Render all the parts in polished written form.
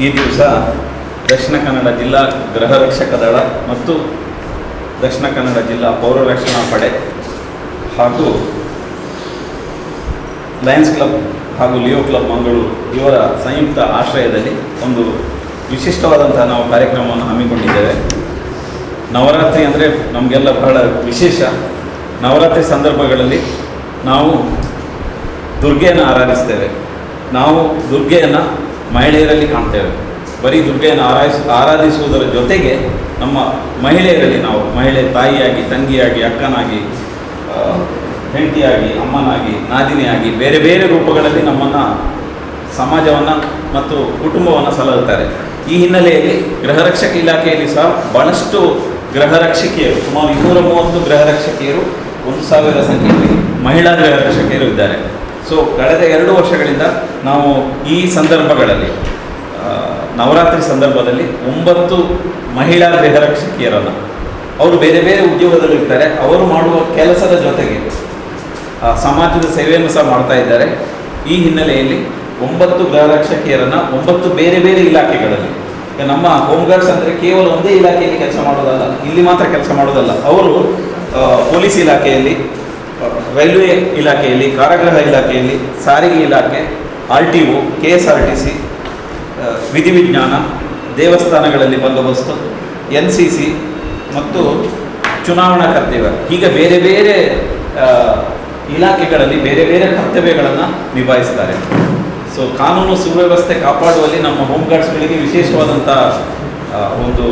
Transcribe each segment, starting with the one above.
ಈ ದಿವಸ ದಕ್ಷಿಣ ಕನ್ನಡ ಜಿಲ್ಲಾ ಗೃಹ ರಕ್ಷಕ ದಳ ಮತ್ತು ದಕ್ಷಿಣ ಕನ್ನಡ ಜಿಲ್ಲಾ ಪೌರ ರಕ್ಷಣಾ ಪಡೆ ಹಾಗೂ ಲಯನ್ಸ್ ಕ್ಲಬ್ ಹಾಗೂ ಲಿಯೋ ಕ್ಲಬ್ ಮಂಗಳೂರು ಇವರ ಸಂಯುಕ್ತ ಆಶ್ರಯದಲ್ಲಿ ಒಂದು ವಿಶಿಷ್ಟವಾದಂತಹ ನಾವು ಕಾರ್ಯಕ್ರಮವನ್ನು ಹಮ್ಮಿಕೊಂಡಿದ್ದೇವೆ. ನವರಾತ್ರಿ ಅಂದರೆ ನಮಗೆಲ್ಲ ಬಹಳ ವಿಶೇಷ. ನವರಾತ್ರಿ ಸಂದರ್ಭಗಳಲ್ಲಿ ನಾವು ದುರ್ಗೆಯನ್ನು ಆರಾಧಿಸ್ತೇವೆ. ನಾವು ದುರ್ಗೆಯನ್ನು ಮಹಿಳೆಯರಲ್ಲಿ ಕಾಣ್ತೇವೆ. ಬರೀ ದುರ್ಗೆಯನ್ನು ಆರಾಧಿಸುವುದರ ಜೊತೆಗೆ ನಮ್ಮ ಮಹಿಳೆಯರಲ್ಲಿ ನಾವು ತಾಯಿಯಾಗಿ, ತಂಗಿಯಾಗಿ, ಅಕ್ಕನಾಗಿ, ಹೆಂಡತಿಯಾಗಿ, ಅಮ್ಮನಾಗಿ, ನಾದಿನಿಯಾಗಿ ಬೇರೆ ಬೇರೆ ರೂಪಗಳಲ್ಲಿ ನಮ್ಮನ್ನು, ಸಮಾಜವನ್ನು ಮತ್ತು ಕುಟುಂಬವನ್ನು ಸಲಹುತ್ತಾರೆ. ಈ ಹಿನ್ನೆಲೆಯಲ್ಲಿ ಗೃಹರಕ್ಷಕ ಇಲಾಖೆಯಲ್ಲಿ ಸಹ ಭಾಳಷ್ಟು ಗೃಹರಕ್ಷಕಿಯರು, ಸುಮಾರು 230 ಗೃಹರಕ್ಷಕಿಯರು, 1000 ಸಂಖ್ಯೆಯಲ್ಲಿ ಮಹಿಳಾ ಗೃಹರಕ್ಷಕಿಯರು ಇದ್ದಾರೆ. ಸೊ ಕಳೆದ 2 ವರ್ಷಗಳಿಂದ ನಾವು ಈ ಸಂದರ್ಭಗಳಲ್ಲಿ, ನವರಾತ್ರಿ ಸಂದರ್ಭದಲ್ಲಿ 9 ಮಹಿಳಾ ಗೃಹರಕ್ಷಕಿಯರನ್ನು, ಅವರು ಬೇರೆ ಬೇರೆ ಉದ್ಯೋಗದಲ್ಲಿರ್ತಾರೆ, ಅವರು ಮಾಡುವ ಕೆಲಸದ ಜೊತೆಗೆ ಸಮಾಜದ ಸೇವೆಯನ್ನು ಸಹ ಮಾಡ್ತಾ ಇದ್ದಾರೆ. ಈ ಹಿನ್ನೆಲೆಯಲ್ಲಿ 9 ಗೃಹರಕ್ಷಕಿಯರನ್ನು 9 ಬೇರೆ ಬೇರೆ ಇಲಾಖೆಗಳಲ್ಲಿ, ನಮ್ಮ ಹೋಮ್ ಗಾರ್ಡ್ಸ್ ಅಂದರೆ ಕೇವಲ ಒಂದೇ ಇಲಾಖೆಯಲ್ಲಿ ಕೆಲಸ ಮಾಡೋದಲ್ಲ, ಇಲ್ಲಿ ಮಾತ್ರ ಕೆಲಸ ಮಾಡೋದಲ್ಲ, ಅವರು ಪೊಲೀಸ್ ಇಲಾಖೆಯಲ್ಲಿ, ರೈಲ್ವೆ ಇಲಾಖೆಯಲ್ಲಿ, ಕಾರಾಗೃಹ ಇಲಾಖೆಯಲ್ಲಿ, ಸಾರಿಗೆ ಇಲಾಖೆ, RTO, KSRTC, ವಿಧಿವಿಜ್ಞಾನ, ದೇವಸ್ಥಾನಗಳಲ್ಲಿ ಬಂದೋಬಸ್ತು, NCC ಮತ್ತು ಚುನಾವಣಾ ಕರ್ತವ್ಯ, ಹೀಗೆ ಬೇರೆ ಬೇರೆ ಇಲಾಖೆಗಳಲ್ಲಿ ಬೇರೆ ಬೇರೆ ಕರ್ತವ್ಯಗಳನ್ನು ನಿಭಾಯಿಸ್ತಾರೆ. ಸೊ ಕಾನೂನು ಸುವ್ಯವಸ್ಥೆ ಕಾಪಾಡುವಲ್ಲಿ ನಮ್ಮ ಹೋಮ್ ಗಾರ್ಡ್ಸ್ಗಳಿಗೆ ವಿಶೇಷವಾದಂಥ ಒಂದು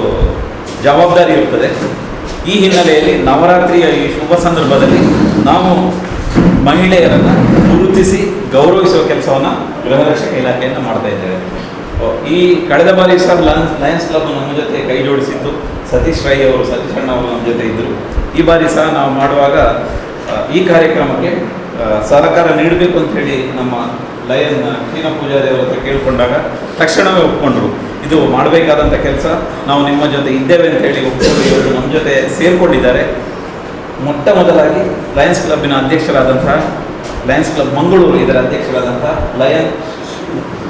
ಜವಾಬ್ದಾರಿ ಇರುತ್ತದೆ. ಈ ಹಿನ್ನೆಲೆಯಲ್ಲಿ ನವರಾತ್ರಿಯ ಈ ಶುಭ ಸಂದರ್ಭದಲ್ಲಿ ನಾವು ಮಹಿಳೆಯರನ್ನು ಗುರುತಿಸಿ ಗೌರವಿಸುವ ಕೆಲಸವನ್ನು ಗೃಹರಕ್ಷಕ ಇಲಾಖೆಯನ್ನು ಮಾಡ್ತಾ ಇದ್ದೇವೆ. ಈ ಕಳೆದ ಬಾರಿ ಸಹ ಲಯನ್ಸ್ ಕ್ಲಬ್ ನಮ್ಮ ಜೊತೆ ಕೈ ಜೋಡಿಸಿದ್ದು ಸತೀಶ್ ಅಣ್ಣ ಅವರು ನಮ್ಮ ಜೊತೆ ಇದ್ದರು. ಈ ಬಾರಿ ಸಹ ನಾವು ಮಾಡುವಾಗ ಈ ಕಾರ್ಯಕ್ರಮಕ್ಕೆ ಸಹಕಾರ ನೀಡಬೇಕು ಅಂತ ಹೇಳಿ ನಮ್ಮ ಲಯನ್ ಶೀನಾ ಪೂಜಾರಿ ಅವರ ಹತ್ರ ಕೇಳಿಕೊಂಡಾಗ ತಕ್ಷಣವೇ ಒಪ್ಕೊಂಡ್ರು. ಇದು ಮಾಡಬೇಕಾದಂಥ ಕೆಲಸ, ನಾವು ನಿಮ್ಮ ಜೊತೆ ಇದ್ದೇವೆ ಅಂತ ಹೇಳಿ ಒಪ್ಕೊಂಡು ಇವರು ನಮ್ಮ ಜೊತೆ ಸೇರಿಕೊಂಡಿದ್ದಾರೆ. ಮೊಟ್ಟ ಮೊದಲಾಗಿ ಲಯನ್ಸ್ ಕ್ಲಬ್ಬಿನ ಅಧ್ಯಕ್ಷರಾದಂತಹ, ಲಯನ್ಸ್ ಕ್ಲಬ್ ಮಂಗಳೂರು ಇದರ ಅಧ್ಯಕ್ಷರಾದಂತಹ ಲಯನ್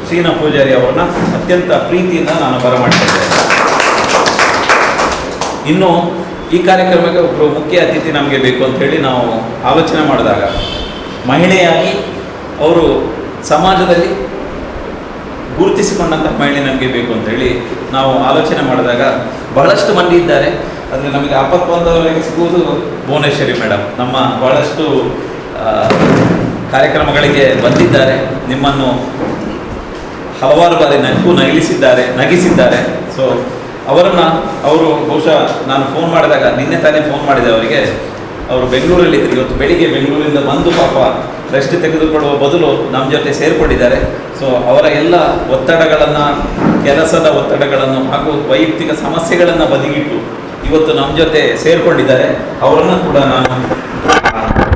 ಶೀನಾ ಪೂಜಾರಿ ಅವರನ್ನ ಅತ್ಯಂತ ಪ್ರೀತಿಯಿಂದ ನಾನು ಬರಮಾಡ್ತಿದ್ದೇನೆ. ಇನ್ನು ಈ ಕಾರ್ಯಕ್ರಮಕ್ಕೆ ಒಬ್ಬರು ಮುಖ್ಯ ಅತಿಥಿ ನಮಗೆ ಬೇಕು ಅಂತ ಹೇಳಿ ನಾವು ಆಲೋಚನೆ ಮಾಡಿದಾಗ, ಮಹಿಳೆಯಾಗಿ ಅವರು ಸಮಾಜದಲ್ಲಿ ಗುರುತಿಸಿಕೊಂಡಂಥ ಮಹಿಳೆ ನಮಗೆ ಬೇಕು ಅಂತ ಹೇಳಿ ನಾವು ಆಲೋಚನೆ ಮಾಡಿದಾಗ ಬಹಳಷ್ಟು ಮಂದಿ ಇದ್ದಾರೆ. ಅಂದರೆ ನಮಗೆ ಆಪತ್ಬಂಧವರಿಗೆ ಸಿಗುವುದು ಭುವನೇಶ್ವರಿ ಮೇಡಮ್. ನಮ್ಮ ಬಹಳಷ್ಟು ಕಾರ್ಯಕ್ರಮಗಳಿಗೆ ಬಂದಿದ್ದಾರೆ, ನಿಮ್ಮನ್ನು ಹಲವಾರು ಬಾರಿ ನಗಿಸಿದ್ದಾರೆ. ಸೊ ಅವರು ಬಹುಶಃ ನಾನು ಫೋನ್ ಮಾಡಿದಾಗ, ನಿನ್ನೆ ತಾನೇ ಫೋನ್ ಮಾಡಿದೆ ಅವರಿಗೆ, ಅವರು ಬೆಂಗಳೂರಲ್ಲಿದ್ದರು. ಇವತ್ತು ಬೆಳಿಗ್ಗೆ ಬೆಂಗಳೂರಿಂದ ಬಂದು ಪಾಪ ರೆಸ್ಟ್ ತೆಗೆದುಕೊಳ್ಳುವ ಬದಲು ನಮ್ಮ ಜೊತೆ ಸೇರಿಕೊಂಡಿದ್ದಾರೆ. ಸೊ ಅವರ ಎಲ್ಲ ಒತ್ತಡಗಳನ್ನು, ಕೆಲಸದ ಒತ್ತಡಗಳನ್ನು ಹಾಗೂ ವೈಯಕ್ತಿಕ ಸಮಸ್ಯೆಗಳನ್ನು ಬದಿಗಿಟ್ಟು ಇವತ್ತು ನಮ್ಮ ಜೊತೆ ಸೇರಿಕೊಂಡಿದ್ದಾರೆ. ಅವರನ್ನು ಕೂಡ ನಾನು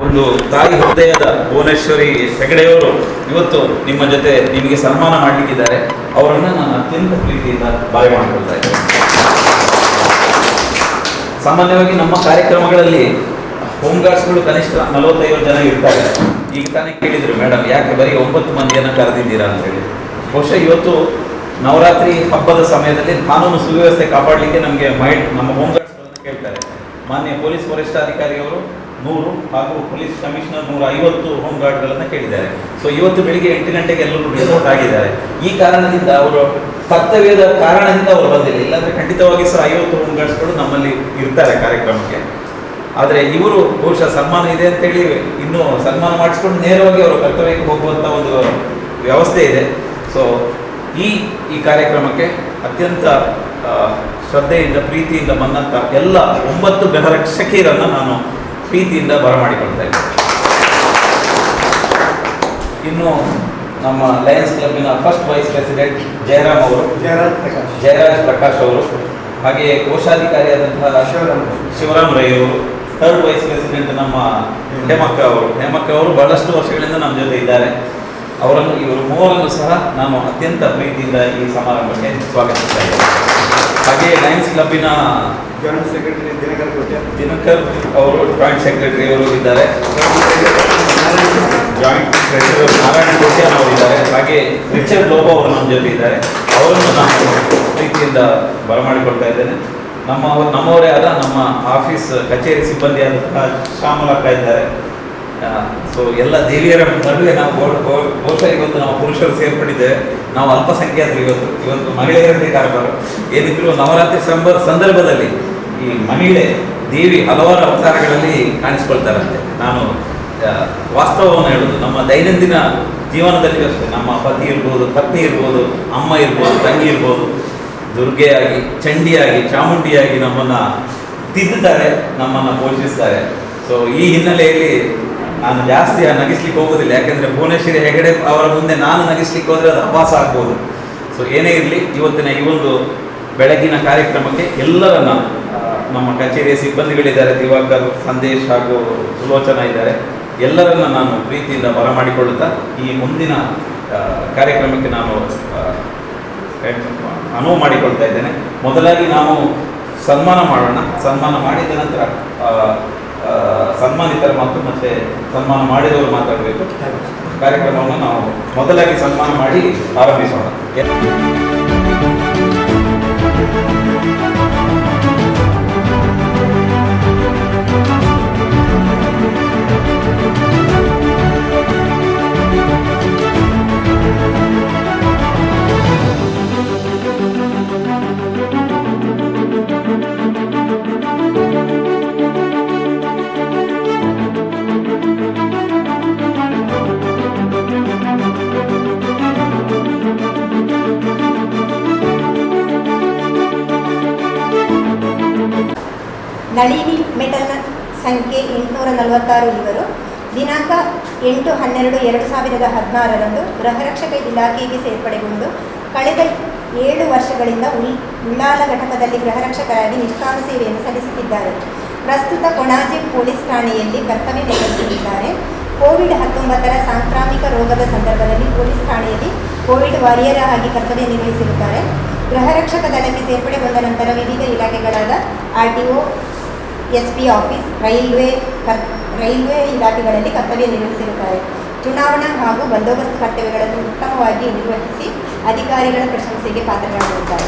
ಒಂದು ತಾಯಿ ಹೃದಯದ ಭುವನೇಶ್ವರಿ ಹೆಗಡೆಯವರು ಇವತ್ತು ನಿಮ್ಮ ಜೊತೆ ನಿಮಗೆ ಸನ್ಮಾನ ಮಾಡಲಿಕ್ಕಿದ್ದಾರೆ. ಅವರನ್ನು ನಾನು ಅತ್ಯಂತ ಪ್ರೀತಿಯಿಂದ ಬಾಯ್ ಮಾಡಿಕೊಳ್ತಾ ಇದ್ದೇನೆ. ಸಾಮಾನ್ಯವಾಗಿ ನಮ್ಮ ಕಾರ್ಯಕ್ರಮಗಳಲ್ಲಿ ಹೋಮ್ ಗಾರ್ಡ್ಸ್ಗಳು ಕನಿಷ್ಠ 45 ಜನ ಇರ್ತಾರೆ. ಈಗ ತಾನೇ ಕೇಳಿದ್ರು ಮೇಡಮ್, ಯಾಕೆ ಬರೀ 9 ಮಂದಿಯನ್ನು ಕರೆದಿದ್ದೀರಾ ಅಂತ ಹೇಳಿ. ಬಹುಶಃ ಇವತ್ತು ನವರಾತ್ರಿ ಹಬ್ಬದ ಸಮಯದಲ್ಲಿ ಕಾನೂನು ಸುವ್ಯವಸ್ಥೆ ಕಾಪಾಡಲಿಕ್ಕೆ ನಮಗೆ ನಮ್ಮ ಹೋಮ್ ಗಾರ್ಡ್ಸ್ಗಳನ್ನು ಕೇಳ್ತಾರೆ. ಮಾನ್ಯ ಪೊಲೀಸ್ ವರಿಷ್ಠಾಧಿಕಾರಿಯವರು 100 ಹಾಗೂ ಪೊಲೀಸ್ ಕಮಿಷನರ್ 150 ಹೋಮ್ ಗಾರ್ಡ್ಗಳನ್ನು ಕೇಳಿದ್ದಾರೆ. ಸೊ ಇವತ್ತು ಬೆಳಿಗ್ಗೆ 8 ಗಂಟೆಗೆ ಎಲ್ಲರೂ ರಿಪೋರ್ಟ್ ಆಗಿದ್ದಾರೆ. ಈ ಕಾರಣದಿಂದ ಅವರು ಕರ್ತವ್ಯದ ಕಾರಣದಿಂದ ಅವರು ಬಂದಿಲ್ಲ, ಇಲ್ಲಾಂದರೆ ಖಂಡಿತವಾಗಿ ಸಹ 50 ಹೋಮ್ ಗಾರ್ಡ್ಸ್ಗಳು ನಮ್ಮಲ್ಲಿ ಇರ್ತಾರೆ ಕಾರ್ಯಕ್ರಮಕ್ಕೆ. ಆದರೆ ಇವರು ಬಹುಶಃ ಸನ್ಮಾನ ಇದೆ ಅಂತೇಳಿ ಇನ್ನೂ ಸನ್ಮಾನ ಮಾಡಿಸ್ಕೊಂಡು ನೇರವಾಗಿ ಅವರು ಕರ್ತವ್ಯಕ್ಕೆ ಹೋಗುವಂಥ ಒಂದು ವ್ಯವಸ್ಥೆ ಇದೆ. ಸೊ ಈ ಕಾರ್ಯಕ್ರಮಕ್ಕೆ ಅತ್ಯಂತ ಶ್ರದ್ಧೆಯಿಂದ, ಪ್ರೀತಿಯಿಂದ ಬಂದಂಥ ಎಲ್ಲ 9 ಗೃಹರಕ್ಷಕಿಯರನ್ನು ನಾನು ಪ್ರೀತಿಯಿಂದ ಬರಮಾಡಿಕೊಳ್ತಾ ಇದ್ದೇನೆ. ಇನ್ನು ನಮ್ಮ ಲಯನ್ಸ್ ಕ್ಲಬ್ಬಿನ first vice president Jayaraj Prakash ಅವರು, ಹಾಗೆಯೇ ಕೋಶಾಧಿಕಾರಿಯಾದಂತಹ ಶಿವರಾಮ್ ರೈ ಅವರು, 3rd ವೈಸ್ ಪ್ರೆಸಿಡೆಂಟ್ ನಮ್ಮ ಹೇಮಕ್ಕ ಅವರು ಬಹಳಷ್ಟು ವರ್ಷಗಳಿಂದ ನಮ್ಮ ಜೊತೆ ಇದ್ದಾರೆ. ಇವರು ಮೂವರನ್ನು ಸಹ ನಾನು ಅತ್ಯಂತ ಪ್ರೀತಿಯಿಂದ ಈ ಸಮಾರಂಭಕ್ಕೆ ಸ್ವಾಗತಿಸ್ತಾ ಇದ್ದೇನೆ. ಹಾಗೆಯೇ ಲಯನ್ಸ್ ಕ್ಲಬ್ಬಿನ ಜಾಯಿಂಟ್ ಸೆಕ್ರೆಟರಿ ದಿನಕರ್ ಅವರು, ಜಾಯಿಂಟ್ ಸೆಕ್ರೆಟರಿ ಅವರು ಇದ್ದಾರೆ, ಜಾಯಿಂಟ್ ಟ್ರೆಷರರ್ ನಾರಾಯಣ ಕೋಟ್ಯಾನ್ ಅವರು ಇದ್ದಾರೆ, ಹಾಗೆ ರಿಚರ್ಡ್ ಲೋಬೋ ಅವರು ನಮ್ಮ ಜೊತೆ ಇದ್ದಾರೆ. ಅವರನ್ನು ನಾನು ಪ್ರೀತಿಯಿಂದ ಬರಮಾಡಿಕೊಳ್ತಾ ಇದ್ದೇನೆ. ನಮ್ಮವರೇ ಆದ ನಮ್ಮ ಆಫೀಸ್ ಕಚೇರಿ ಸಿಬ್ಬಂದಿಯಾದಂತಹ ಶ್ಯಾಮಲಕ್ಕ ಇದ್ದಾರೆ. ಸೊ ಎಲ್ಲ ದೇವಿಯರ ನಡುವೆ ನಾವು ಬಹುಶಃ ಇವತ್ತು ನಾವು ಪುರುಷರು ಸೇರ್ಪಟ್ಟಿದ್ದೇವೆ. ನಾವು ಅಲ್ಪಸಂಖ್ಯಾತರು. ಇವತ್ತು ಮಹಿಳೆಯರದೇ ಕಾರಬಾರ. ಏನಿದ್ರು ನವರಾತ್ರಿ ಸಂದರ್ಭದಲ್ಲಿ ಈ ಮಹಿಳೆ ದೇವಿ ಹಲವಾರು ಅವತಾರಗಳಲ್ಲಿ ಕಾಣಿಸ್ಕೊಳ್ತಾರಂತೆ. ನಾನು ವಾಸ್ತವವನ್ನು ಹೇಳೋದು, ನಮ್ಮ ದೈನಂದಿನ ಜೀವನದಲ್ಲಿ ಅಷ್ಟೇ ನಮ್ಮ ಪತಿ ಇರ್ಬೋದು, ಪತ್ನಿ ಇರ್ಬೋದು, ಅಮ್ಮ ಇರ್ಬೋದು, ತಂಗಿ ಇರ್ಬೋದು, ದುರ್ಗೆಯಾಗಿ, ಚಂಡಿಯಾಗಿ, ಚಾಮುಂಡಿಯಾಗಿ ನಮ್ಮನ್ನು ತಿದ್ದುತ್ತಾರೆ, ನಮ್ಮನ್ನು ಪೋಷಿಸ್ತಾರೆ. ಸೊ ಈ ಹಿನ್ನೆಲೆಯಲ್ಲಿ ನಾನು ಜಾಸ್ತಿ ನಗಿಸ್ಲಿಕ್ಕೆ ಹೋಗೋದಿಲ್ಲ. ಯಾಕೆಂದರೆ ಭುವನೇಶ್ವರಿ ಹೆಗಡೆ ಅವರ ಮುಂದೆ ನಾನು ನಗಿಸ್ಲಿಕ್ಕೆ ಹೋದರೆ ಅದು ಅಭಾಸ ಆಗ್ಬೋದು. ಸೊ ಏನೇ ಇರಲಿ, ಇವತ್ತಿನ ಈ ಒಂದು ಬೆಳಗಿನ ಕಾರ್ಯಕ್ರಮಕ್ಕೆ ಎಲ್ಲರನ್ನ, ನಮ್ಮ ಕಚೇರಿಯ ಸಿಬ್ಬಂದಿಗಳಿದ್ದಾರೆ, ದಿವಾಕರ್, ಸಂದೇಶ್ ಹಾಗೂ ಸುಲೋಚನಾ ಇದ್ದಾರೆ, ಎಲ್ಲರನ್ನ ನಾನು ಪ್ರೀತಿಯಿಂದ ಬರಮಾಡಿಕೊಳ್ಳುತ್ತಾ ಈ ಮುಂದಿನ ಕಾರ್ಯಕ್ರಮಕ್ಕೆ ನಾನು ಅನುವು ಮಾಡಿಕೊಳ್ತಾ ಇದ್ದೇನೆ. ಮೊದಲಾಗಿ ನಾವು ಸನ್ಮಾನ ಮಾಡೋಣ. ಸನ್ಮಾನ ಮಾಡಿದ ನಂತರ ಸನ್ಮಾನಿತರ ಮತ್ತೆ ಸನ್ಮಾನ ಮಾಡಿದವರು ಮಾತಾಡಬೇಕು. ಕಾರ್ಯಕ್ರಮವನ್ನು ನಾವು ಮೊದಲಾಗಿ ಸನ್ಮಾನ ಮಾಡಿ ಆರಂಭಿಸೋಣ. ನಳಿನಿ ಮೆಟಲ್ನ ಸಂಖ್ಯೆ 846 ಇವರು ದಿನಾಂಕ 8/12/2016 ಗೃಹರಕ್ಷಕ ಇಲಾಖೆಗೆ ಸೇರ್ಪಡೆಗೊಂಡು ಕಳೆದ 7 ವರ್ಷಗಳಿಂದ ಉಳ್ಳಾಲ ಘಟಕದಲ್ಲಿ ಗೃಹರಕ್ಷಕರಾಗಿ ನಿಷ್ಕಾಮ ಸೇವೆಯನ್ನು ಸಲ್ಲಿಸುತ್ತಿದ್ದಾರೆ. ಪ್ರಸ್ತುತ ಕೊಣಾಜೆ ಪೊಲೀಸ್ ಠಾಣೆಯಲ್ಲಿ ಕರ್ತವ್ಯ ನಿರ್ವಹಿಸುತ್ತಿದ್ದಾರೆ. ಕೋವಿಡ್-19 ಸಾಂಕ್ರಾಮಿಕ ರೋಗದ ಸಂದರ್ಭದಲ್ಲಿ ಪೊಲೀಸ್ ಠಾಣೆಯಲ್ಲಿ ಕೋವಿಡ್ ವಾರಿಯರ್ ಆಗಿ ಕರ್ತವ್ಯ ನಿರ್ವಹಿಸಿರುತ್ತಾರೆ. ಗೃಹರಕ್ಷಕ ದಳಕ್ಕೆ ಸೇರ್ಪಡೆಗೊಂಡ ನಂತರ ವಿವಿಧ ಇಲಾಖೆಗಳಾದ RTO, SP ಆಫೀಸ್, ರೈಲ್ವೆ ಇಲಾಖೆಗಳಲ್ಲಿ ಕರ್ತವ್ಯ ನಿರ್ವಹಿಸಿರುತ್ತಾರೆ. ಚುನಾವಣಾ ಹಾಗೂ ಬಂದೋಬಸ್ತ್ ಕರ್ತವ್ಯಗಳನ್ನು ಉತ್ತಮವಾಗಿ ನಿರ್ವಹಿಸಿ ಅಧಿಕಾರಿಗಳ ಪ್ರಶಂಸೆಗೆ ಪಾತ್ರರಾಗಿರುತ್ತಾರೆ.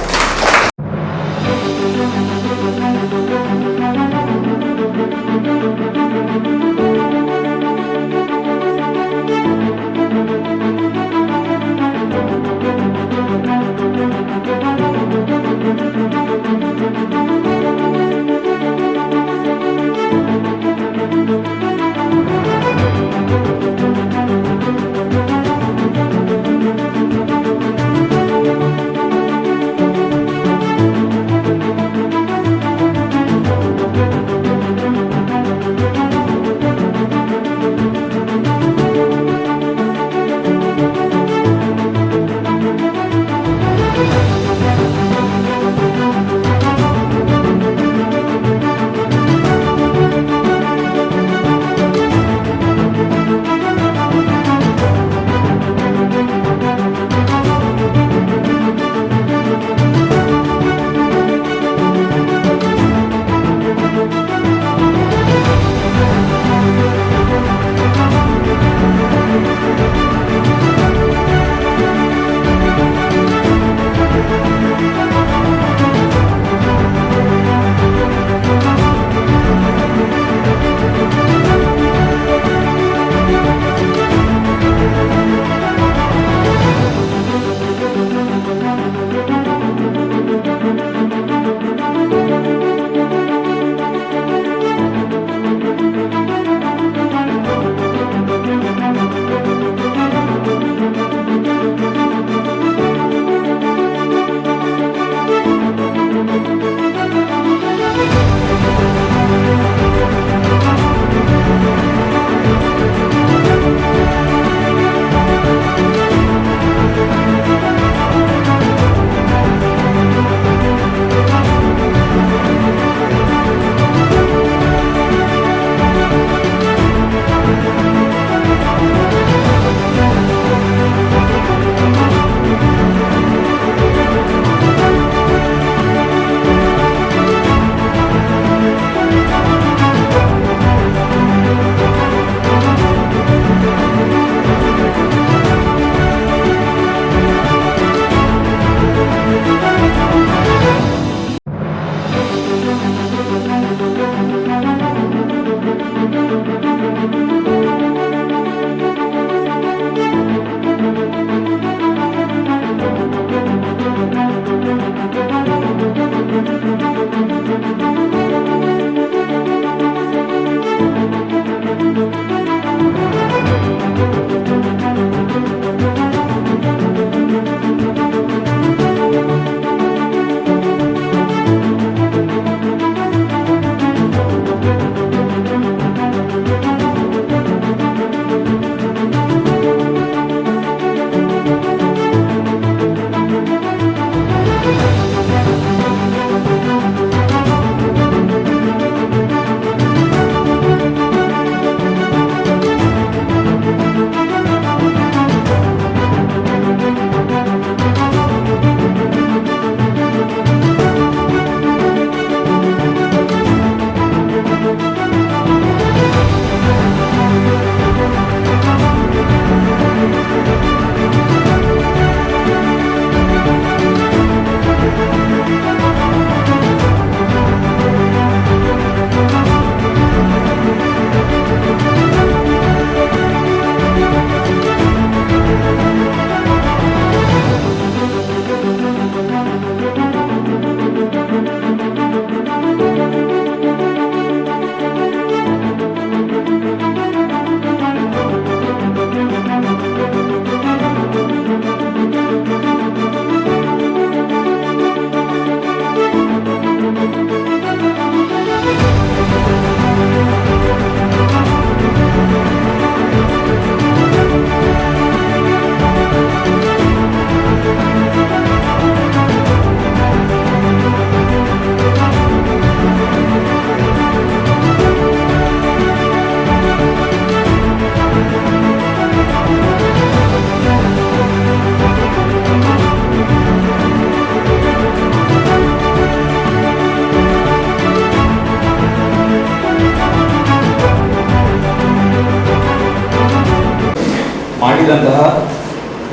ಮಾಡಿದಂತಹ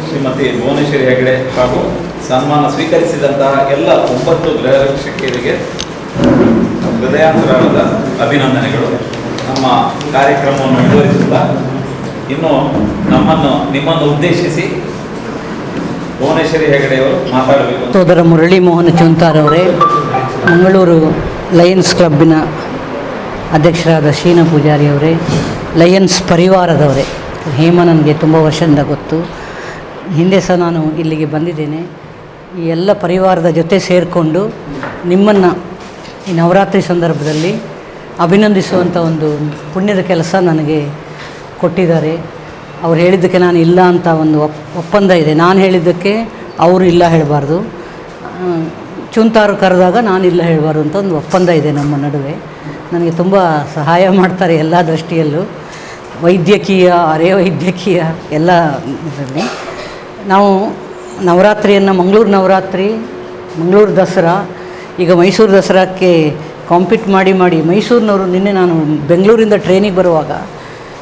ಶ್ರೀಮತಿ ಭುವನೇಶ್ವರಿ ಹೆಗಡೆ ಹಾಗೂ ಸನ್ಮಾನ ಸ್ವೀಕರಿಸಿದಂತಹ ಎಲ್ಲ 9 ಗೃಹ ರಕ್ಷಕಿಯರಿಗೆ ಹೃದಯಾಂತರಾಳದ ಅಭಿನಂದನೆಗಳು. ನಮ್ಮ ಕಾರ್ಯಕ್ರಮವನ್ನು ಮುಂದುವರಿಸುತ್ತಾ ಇನ್ನು ನಿಮ್ಮನ್ನು ಉದ್ದೇಶಿಸಿ ಭುವನೇಶ್ವರಿ ಹೆಗಡೆಯವರು ಮಾತಾಡಬೇಕು. ಸೋದರ ಮುರಳಿ ಮೋಹನ್ ಚುಂತಾರ್ ಅವರೇ, ಮಂಗಳೂರು ಲಯನ್ಸ್ ಕ್ಲಬ್ಬಿನ ಅಧ್ಯಕ್ಷರಾದ ಶೀನಾ ಪೂಜಾರಿ ಅವರೇ, ಲಯನ್ಸ್ ಪರಿವಾರದವರೇ, ಹೇಮ ನನಗೆ ತುಂಬ ವರ್ಷದಿಂದ ಗೊತ್ತು, ಹಿಂದೆ ಸಹ ನಾನು ಇಲ್ಲಿಗೆ ಬಂದಿದ್ದೇನೆ. ಈ ಎಲ್ಲ ಪರಿವಾರದ ಜೊತೆ ಸೇರಿಕೊಂಡು ನಿಮ್ಮನ್ನು ಈ ನವರಾತ್ರಿ ಸಂದರ್ಭದಲ್ಲಿ ಅಭಿನಂದಿಸುವಂಥ ಒಂದು ಪುಣ್ಯದ ಕೆಲಸ ನನಗೆ ಕೊಟ್ಟಿದ್ದಾರೆ. ಅವ್ರು ಹೇಳಿದ್ದಕ್ಕೆ ನಾನು ಇಲ್ಲ ಅಂತ ಒಂದು ಒಪ್ಪಂದ ಇದೆ. ನಾನು ಹೇಳಿದ್ದಕ್ಕೆ ಅವರು ಇಲ್ಲ ಹೇಳಬಾರ್ದು, ಚುಂತಾರು ಕರೆದಾಗ ನಾನು ಇಲ್ಲ ಹೇಳಬಾರ್ದು ಅಂತ ಒಂದು ಒಪ್ಪಂದ ಇದೆ ನಮ್ಮ ನಡುವೆ. ನನಗೆ ತುಂಬ ಸಹಾಯ ಮಾಡ್ತಾರೆ ಎಲ್ಲ ದೃಷ್ಟಿಯಲ್ಲೂ, ವೈದ್ಯಕೀಯ, ಅರೆವೈದ್ಯಕೀಯ ಎಲ್ಲ ಇದರಲ್ಲಿ. ನಾವು ನವರಾತ್ರಿಯನ್ನು ಮಂಗಳೂರು ನವರಾತ್ರಿ, ಮಂಗಳೂರು ದಸರಾ, ಈಗ ಮೈಸೂರು ದಸರಾಕ್ಕೆ ಕಾಂಪೀಟ್ ಮಾಡಿ ಮೈಸೂರಿನವರು, ನಿನ್ನೆ ನಾನು ಬೆಂಗಳೂರಿಂದ ಟ್ರೈನಿಗೆ ಬರುವಾಗ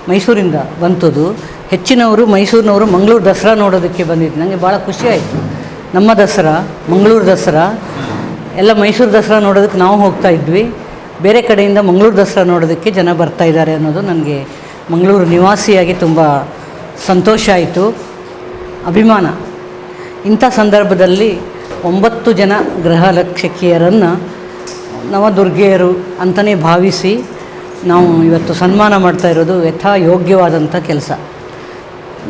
ಮೈಸೂರಿಂದ ಬಂತದ್ದು, ಹೆಚ್ಚಿನವರು ಮೈಸೂರಿನವರು ಮಂಗಳೂರು ದಸರಾ ನೋಡೋದಕ್ಕೆ ಬಂದಿದ್ದು. ನನಗೆ ಭಾಳ ಖುಷಿಯಾಯಿತು. ನಮ್ಮ ದಸರಾ, ಮಂಗಳೂರು ದಸರಾ ಎಲ್ಲ ಮೈಸೂರು ದಸರಾ ನೋಡೋದಕ್ಕೆ ನಾವು ಹೋಗ್ತಾ ಇದ್ವಿ, ಬೇರೆ ಕಡೆಯಿಂದ ಮಂಗಳೂರು ದಸರಾ ನೋಡೋದಕ್ಕೆ ಜನ ಬರ್ತಾಯಿದ್ದಾರೆ ಅನ್ನೋದು ನನಗೆ ಮಂಗಳೂರು ನಿವಾಸಿಯಾಗಿ ತುಂಬ ಸಂತೋಷ ಆಯಿತು, ಅಭಿಮಾನ. ಇಂಥ ಸಂದರ್ಭದಲ್ಲಿ 9 ಜನ ಗೃಹ ರಕ್ಷಕಿಯರನ್ನು ನವದುರ್ಗೆಯರು ಅಂತಲೇ ಭಾವಿಸಿ ನಾವು ಇವತ್ತು ಸನ್ಮಾನ ಮಾಡ್ತಾ ಇರೋದು ಯಥಾ ಯೋಗ್ಯವಾದಂಥ ಕೆಲಸ.